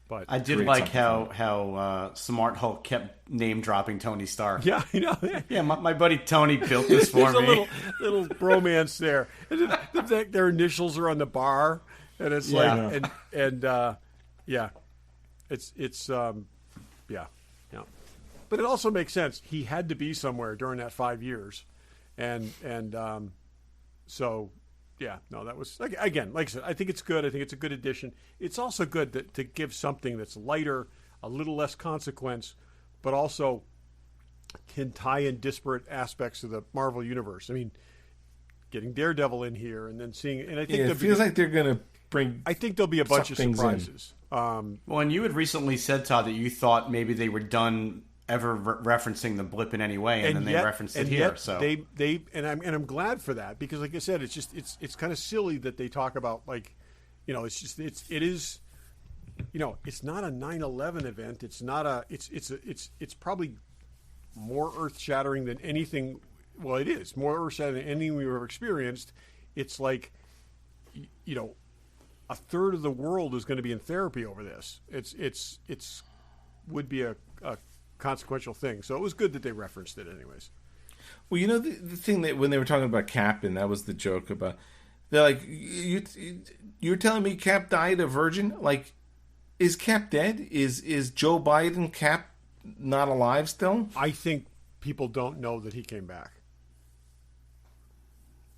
but I did Create like something how Smart Hulk kept name dropping Tony Stark. yeah, Yeah, my buddy Tony built this for there's a me. little bromance there. And their initials are on the bar, and it's Yeah. like yeah, it's yeah. But it also makes sense. He had to be somewhere during that 5 years, and so yeah, no, that was again, like I said, I think it's good. I think it's a good addition. It's also good to give something that's lighter, a little less consequence, but also can tie in disparate aspects of the Marvel universe. I mean, getting Daredevil in here and then seeing, and I think Yeah, it feels like they're going to bring. I think there'll be a bunch of suck things in. surprises. Well, and you had recently said, Todd, that you thought maybe they were done ever referencing the blip in any way, and then they referenced it here. Yet So I'm glad for that, because like I said, it's kind of silly that they talk about, like, it is it's not a 9/11 event. It's not it's probably more earth shattering than anything. Well, it is more earth shattering than anything we've ever experienced. It's like, a third of the world is going to be in therapy over this. It's would be a consequential thing. So it was good that they referenced it anyways. Well, the thing that when they were talking about Cap, and that was the joke about, they're like, you're telling me Cap died a virgin? Like, is Cap dead? Is Joe Biden Cap not alive still? I think people don't know that he came back.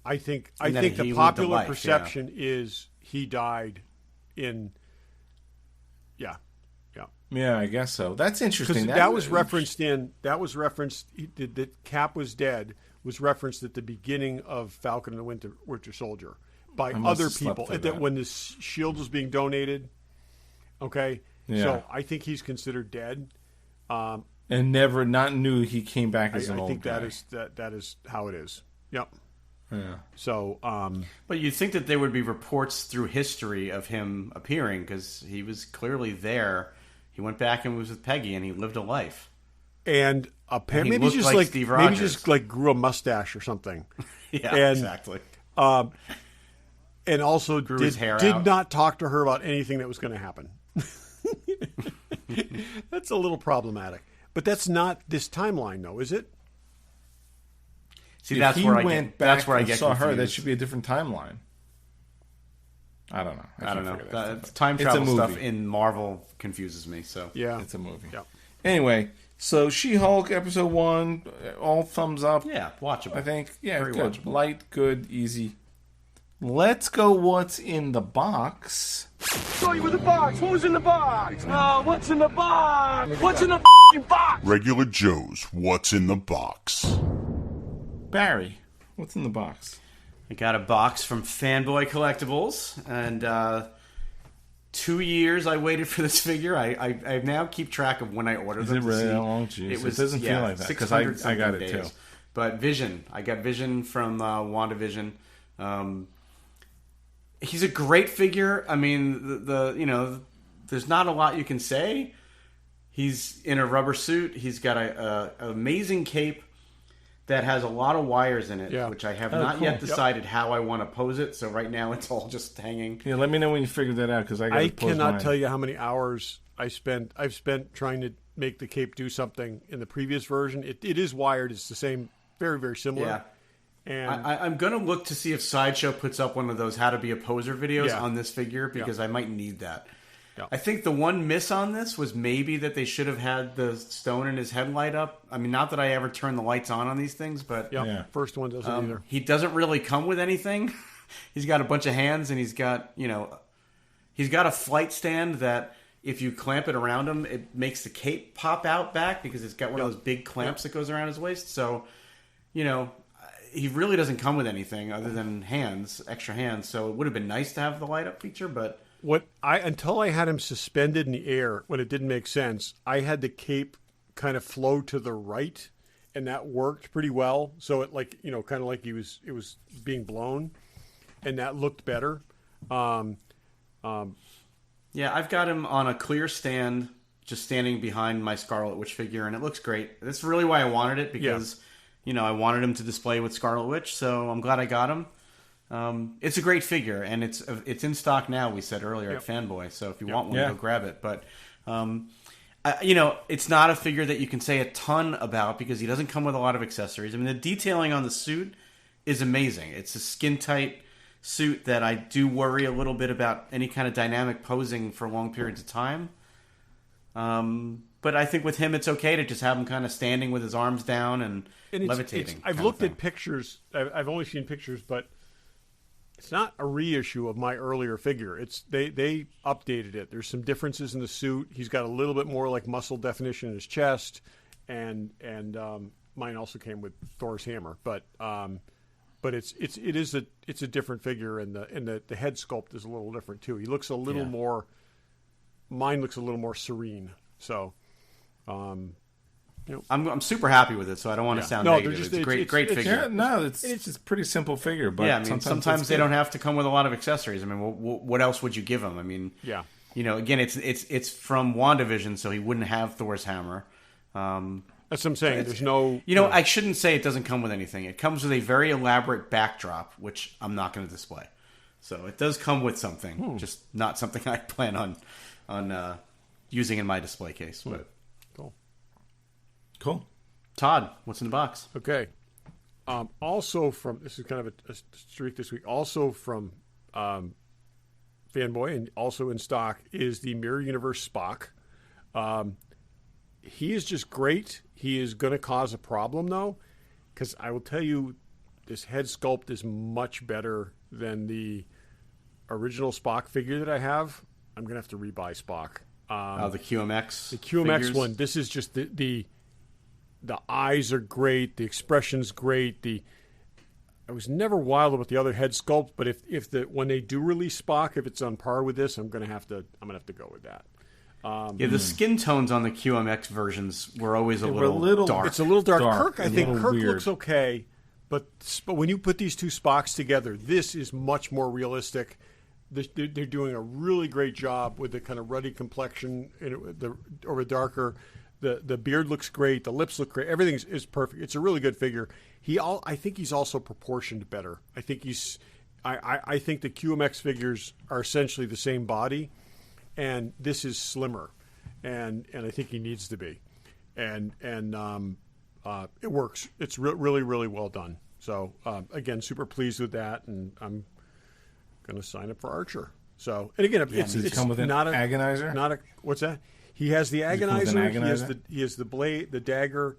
I think that the he lived a popular life, perception is he died in, yeah, Yeah. Yeah, I guess so. That's interesting. Because that was referenced in that Cap was dead was referenced at the beginning of Falcon and the Winter Soldier by must other have slept people through that that. when the shield was being donated. Okay, Yeah. so I think he's considered dead. And never not knew he came back as an I old think guy. that is how it is. Yep. Yeah. So, But you'd think that there would be reports through history of him appearing because he was clearly there. He went back and was with Peggy, and he lived a life. and He apparently maybe looked just like like Steve maybe Rogers. just like grew a mustache or something. Yeah, And- exactly. And also his hair did out. not talk to her about anything that was going to happen. That's a little problematic. But that's not this timeline, though, is it? See, If that's he where I went get. back That's where I and get saw her. That confused. should be a different timeline. I don't know. I don't can't know. figure that stuff out. Time It's a travel stuff movie. in Marvel confuses me. So Yeah. It's a movie. Yeah. Anyway, so She-Hulk episode 1, all thumbs up. yeah, watchable. I think. Yeah, Very good. watchable. Light, good, easy. Let's go. What's in the box? Show you in the box. Who's in the box? What's in the box? What's in the box? Regular Joe's What's in the Box. Barry, what's in the box? I got a box from Fanboy Collectibles, and 2 years I waited for this figure. I now keep track of when I ordered Is them. it to really see. that long? Jeez, it doesn't feel like that, 'cause 600 I got it something too. days. But Vision, I got Vision from WandaVision. He's a great figure. I mean, there's not a lot you can say. He's in a rubber suit. He's got an amazing cape that has a lot of wires in it, Yeah. which I have Oh, not cool. yet Yep. decided how I want to pose it. So right now it's all just hanging. Yeah, let me know when you figure that out because I cannot tell you how many hours I've spent trying to make the cape do something in the previous version. It is wired. It's the same, very, very similar. Yeah. And I'm going to look to see if Sideshow puts up one of those how to be a poser videos Yeah. on this figure because I might need that. Yeah. I think the one miss on this was maybe that they should have had the stone in his headlight up. I mean, not that I ever turn the lights on these things, but yeah, first one doesn't either. he doesn't really come with anything. He's got a bunch of hands and he's got a flight stand that if you clamp it around him, it makes the cape pop out back because it's got one of those big clamps that goes around his waist. So, he really doesn't come with anything other than extra hands. So it would have been nice to have the light up feature, but Until I had him suspended in the air when it didn't make sense, I had the cape kind of flow to the right, and that worked pretty well. So it kind of like it was being blown, and that looked better. yeah, I've got him on a clear stand, just standing behind my Scarlet Witch figure, and it looks great. That's really why I wanted it because, I wanted him to display with Scarlet Witch. So I'm glad I got him. It's a great figure, and it's in stock now. We said earlier at Fanboy, so if you want one, go grab it. But it's not a figure that you can say a ton about because he doesn't come with a lot of accessories. I mean, the detailing on the suit is amazing. It's a skin tight suit that I do worry a little bit about any kind of dynamic posing for long periods of time. But I think with him, it's okay to just have him kind of standing with his arms down and levitating. I've looked at pictures. I've only seen pictures, but it's not a reissue of my earlier figure. It's they updated it. There's some differences in the suit. He's got a little bit more like muscle definition in his chest, and mine also came with Thor's hammer. But it's a different figure, and the head sculpt is a little different too. He looks a little more. Mine looks a little more serene. So. I'm super happy with it, so I don't want to sound negative. It's a great figure. Yeah, no, it's a pretty simple figure, but Yeah, I mean, sometimes it's they good. don't have to come with a lot of accessories. I mean, what else would you give him? I mean, again, it's from WandaVision, so he wouldn't have Thor's hammer. That's what I'm saying. There's no. I shouldn't say it doesn't come with anything. It comes with a very elaborate backdrop, which I'm not going to display. So it does come with something, just not something I plan on using in my display case. But Cool. Todd, what's in the box? Okay. Also from this is kind of a streak this week. Also from Fanboy and also in stock is the Mirror Universe Spock. He is just great. He is going to cause a problem though, because I will tell you, this head sculpt is much better than the original Spock figure that I have. I'm going to have to rebuy Spock. The QMX. The QMX figures. one. This is just the eyes are great. The expression's great. I was never wild about the other head sculpt, but when they do release Spock, if it's on par with this, I'm gonna have to go with that. The skin tones on the QMX versions were always a little dark. It's a little dark. Dark, Kirk, I a think little Kirk weird. looks okay, but when you put these two Spocks together, this is much more realistic. They're doing a really great job with the kind of ruddy complexion or darker. The beard looks great. The lips look great. Everything is perfect. It's a really good figure. I think he's also proportioned better. I think I think the QMX figures are essentially the same body, and this is slimmer, and I think he needs to be, and it works. It's really really well done. So again, super pleased with that, and I'm going to sign up for Archer. So, and again, it's come with an not agonizer? What's that? He has the Does it come with an agonizer. agonizer? He has the blade, the dagger,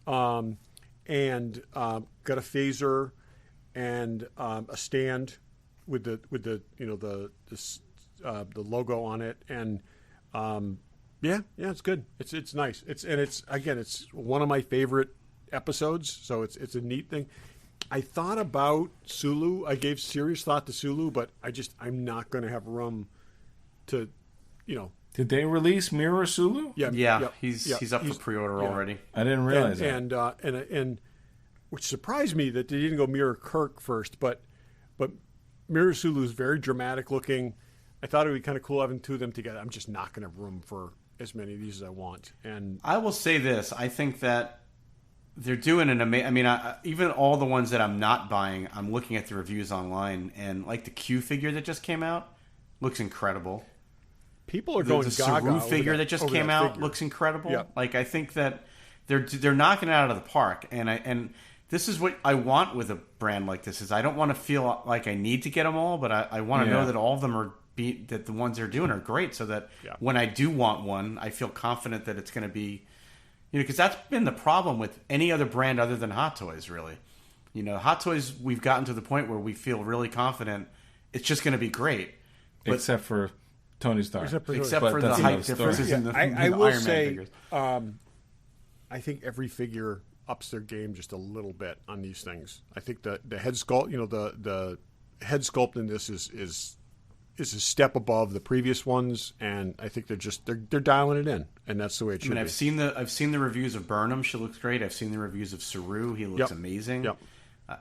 and got a phaser and a stand with the logo on it, and it's good. It's nice. It's one of my favorite episodes, so it's a neat thing. I thought about Sulu. I gave serious thought to Sulu, but I'm not going to have room to, Did they release Mirror Sulu? He's up for pre-order already. I didn't realize that. And which surprised me that they didn't go Mirror Kirk first, but Mirror Sulu is very dramatic looking. I thought it would be kind of cool having two of them together. I'm just not going to have room for as many of these as I want. And I will say this: I think that they're doing an amazing. I mean, even all the ones that I'm not buying, I'm looking at the reviews online, and like the Q figure that just came out looks incredible. People are going the gaga. Saru figure that just came out looks incredible. Yeah. Like I think that they're knocking it out of the park, and this is what I want with a brand like this. Is I don't want to feel like I need to get them all, but I want to know that all of them are that the ones they're doing are great, so that when I do want one, I feel confident that it's going to be, because that's been the problem with any other brand other than Hot Toys, really. Hot Toys, we've gotten to the point where we feel really confident it's just going to be great, Except for Tony Stark. Except for But the that's height another story. differences in the I will Iron Man say, figures. I think every figure ups their game just a little bit on these things. I think the head sculpt, the head sculpt in this is a step above the previous ones, and I think they're dialing it in, and that's the way it should be. I've seen the reviews of Burnham. She looks great. I've seen the reviews of Saru. He looks amazing. Yep.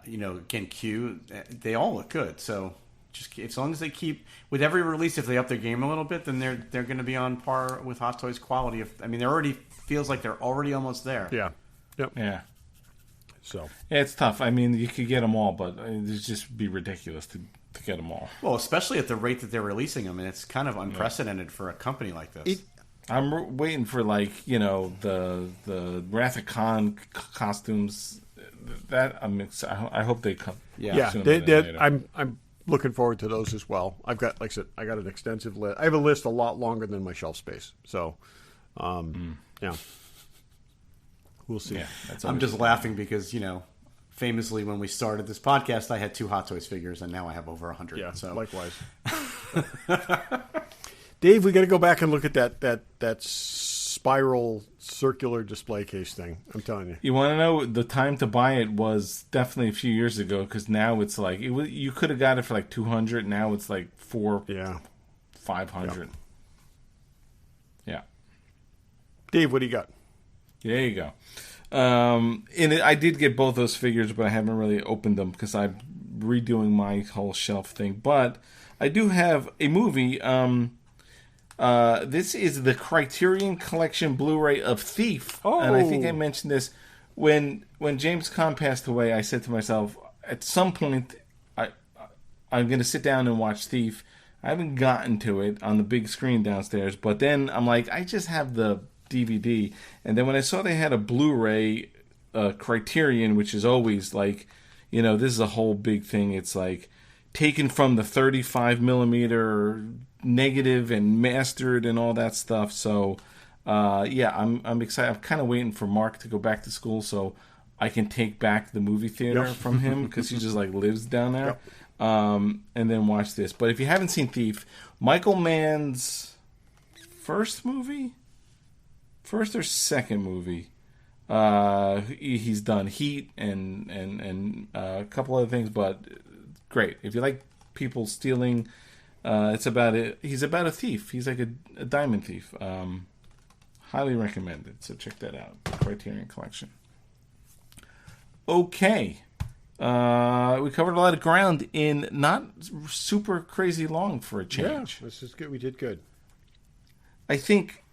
Again, Q. They all look good. So just as long as they keep with every release, if they up their game a little bit, then they're going to be on par with Hot Toys quality. They're already feels like they're already almost there. Yeah. Yep. Yeah. So it's tough. You could get them all, but it'd just be ridiculous to get them all. Well, especially at the rate that they're releasing them, and it's kind of unprecedented for a company like this. I'm waiting for the Wrath of Khan costumes. That I hope they come. Yeah. sooner than later. I'm looking forward to those as well. I've got, like I said, I got an extensive list. I have a list a lot longer than my shelf space. So, yeah. We'll see. Yeah, that's I'm just laughing because, famously when we started this podcast, I had 2 Hot Toys figures, and now I have over 100. Yeah, so likewise. Dave, we got to go back and look at that spiral circular display case thing. I'm telling you. You want to know the time to buy it was definitely a few years ago, because now it's like you could have got it for like $200. Now it's like $500. Yeah. Dave, what do you got? There you go. I did get both those figures, but I haven't really opened them because I'm redoing my whole shelf thing. But I do have a movie. This is the Criterion Collection Blu-ray of Thief. Oh. And I think I mentioned this. When James Caan passed away, I said to myself, at some point, I'm going to sit down and watch Thief. I haven't gotten to it on the big screen downstairs, but then I'm like, I just have the DVD. And then when I saw they had a Blu-ray Criterion, which is always like, this is a whole big thing. It's like taken from the 35 millimeter negative and mastered and all that stuff. So I'm excited. I'm kind of waiting for Mark to go back to school so I can take back the movie theater from him, because he just lives down there. And then watch this. But if you haven't seen Thief, Michael Mann's first or second movie. He's done Heat and a couple other things, but great. If you like people stealing, it's about it. He's about a thief. He's like a diamond thief. Highly recommended. So check that out. Criterion Collection. Okay. We covered a lot of ground in not super crazy long for a change. Yeah, this is good. We did good. I think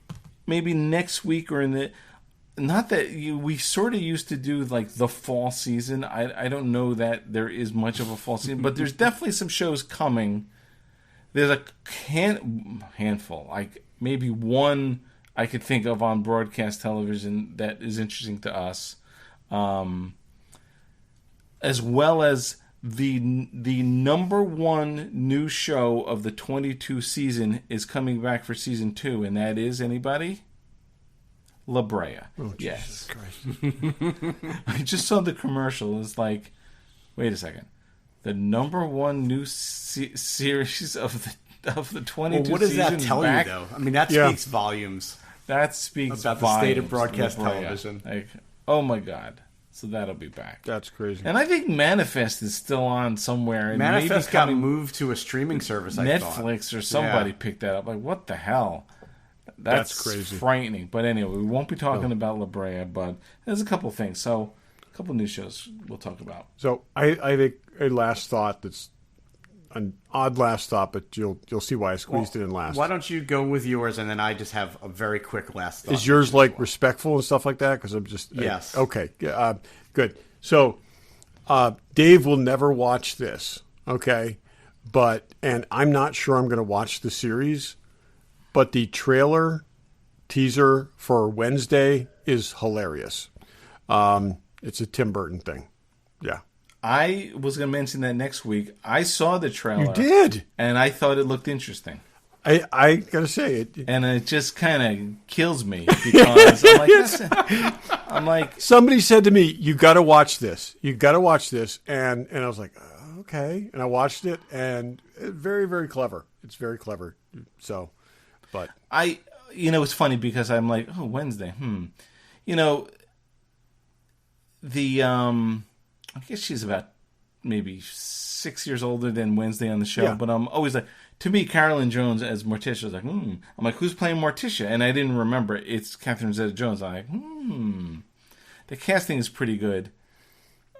maybe next week or not that we sort of used to do like the fall season. I don't know that there is much of a fall season, but there's definitely some shows coming. There's a handful, like maybe one I could think of on broadcast television that is interesting to us, as well as the number one new show of the 22 season is coming back for season 2, and that is anybody? La Brea. Oh, yes. Jesus Christ. I just saw the commercial. It's like, wait a second. The number one new series of the 22 Well, what does that season tell back? you, though? I mean, that speaks volumes. That speaks about the state of volumes, broadcast La Brea. television. Like, oh my God. So that'll be back. That's crazy. And I think Manifest is still on somewhere. And Manifest maybe got moved to a streaming service, I thought. Netflix or somebody picked that up. Like, what the hell? That's crazy. Frightening. But anyway, we won't be talking about La Brea, but there's a couple things. So, a couple new shows we'll talk about. So I think a last thought that's an odd last thought, but you'll see why I squeezed it in last. Why don't you go with yours, and then I just have a very quick last thought. Is yours like respectful and stuff like that? Because I'm just Yes. Okay, good. So Dave will never watch this. Okay, and I'm not sure I'm going to watch the series, but the teaser for Wednesday is hilarious. It's a Tim Burton thing. Yeah. I was going to mention that next week. I saw the trailer. You did? And I thought it looked interesting. I got to say it. And it just kind of kills me because I'm like, Somebody said to me, "You got to watch this. You got to watch this." And I was like, "Okay." And I watched it, and very, very clever. It's very clever. So, but it's funny because I'm like, oh, Wednesday. I guess she's about maybe 6 years older than Wednesday on the show, Yeah. but I'm always like, to me, Carolyn Jones as Morticia is like, I'm like, who's playing Morticia? And I didn't remember it's Catherine Zeta-Jones. I'm like, the casting is pretty good.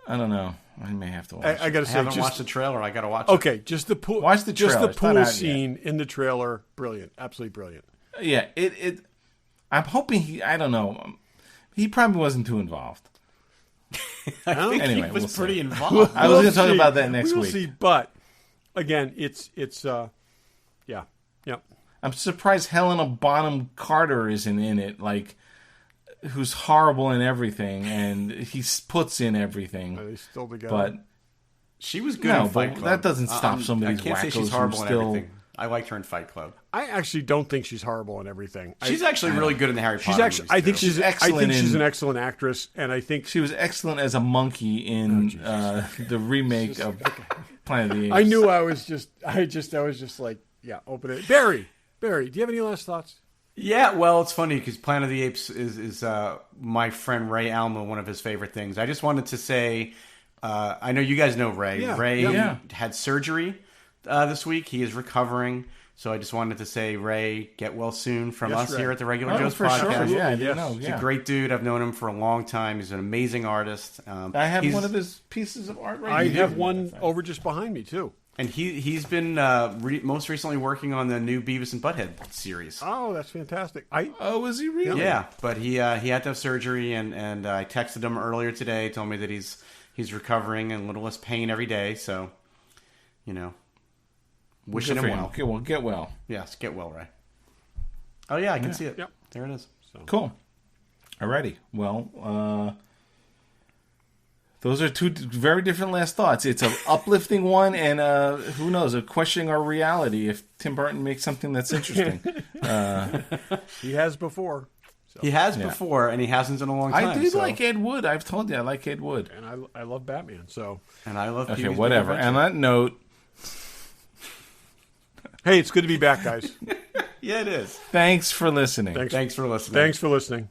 I don't know. I may have to watch. I got to I say, haven't watched the trailer. I got to watch it. okay, just the pool. Watch the just trailer. the It's not pool out yet. scene in the trailer. Brilliant, absolutely brilliant. Yeah, I'm hoping I don't know. He probably wasn't too involved. I think Anyway, he was we'll see. pretty involved. I was going to talk see. about that next We'll week. see, but again, it's yeah. I'm surprised Helena Bonham Carter isn't in it, like, who's horrible in everything, and he puts in everything. Are they still together? But She was good No, in Fight but Club. that doesn't stop some of these I can't say wackos she's from horrible in still- everything. I liked her in Fight Club. I actually don't think she's horrible in everying. She's actually really good in the Harry She's Potter actually. movies, I think too. she's She's excellent. I think excellent she's in- an excellent actress, and I think she was excellent as a monkey in the remake of Planet of the Apes. I knew I was just like, yeah, open it. Barry, do you have any last thoughts? Yeah, well, it's funny because Planet of the Apes is my friend Ray Alma, one of his favorite things. I just wanted to say, I know you guys know Ray. Yeah, Ray yeah. had surgery this week. He is recovering. So I just wanted to say, Ray, get well soon from Yes, us Ray. here at the Regular Oh, Joe's for podcast. sure. Yeah, I Yes. didn't know. He's Yeah. a great dude. I've known him for a long time. He's an amazing artist. I have He's- one of his pieces of art right I here. have one over just behind me too. And he's been most recently working on the new Beavis and Butthead series. Oh, that's fantastic. Oh, is he really? Yeah, but he had to have surgery, and I texted him earlier today, told me that he's recovering and a little less pain every day. So, wishing Good for him him. well. Okay, well, get well. Yes, get well, Ray. Oh yeah, I can see it. Yep. There it is. Cool. Alrighty. Well, those are two very different last thoughts. It's an uplifting one, and who knows, a questioning our reality if Tim Burton makes something that's interesting. He has before, He has before, and he hasn't in a long time. I do so- like Ed Wood. I've told you I like Ed Wood. and I love Batman. So and I love. Okay, Pee-wee's Big whatever. Adventure. On that note, hey, it's good to be back, guys. Yeah, it is. Thanks for listening. Thanks. Thanks for listening. Thanks for listening.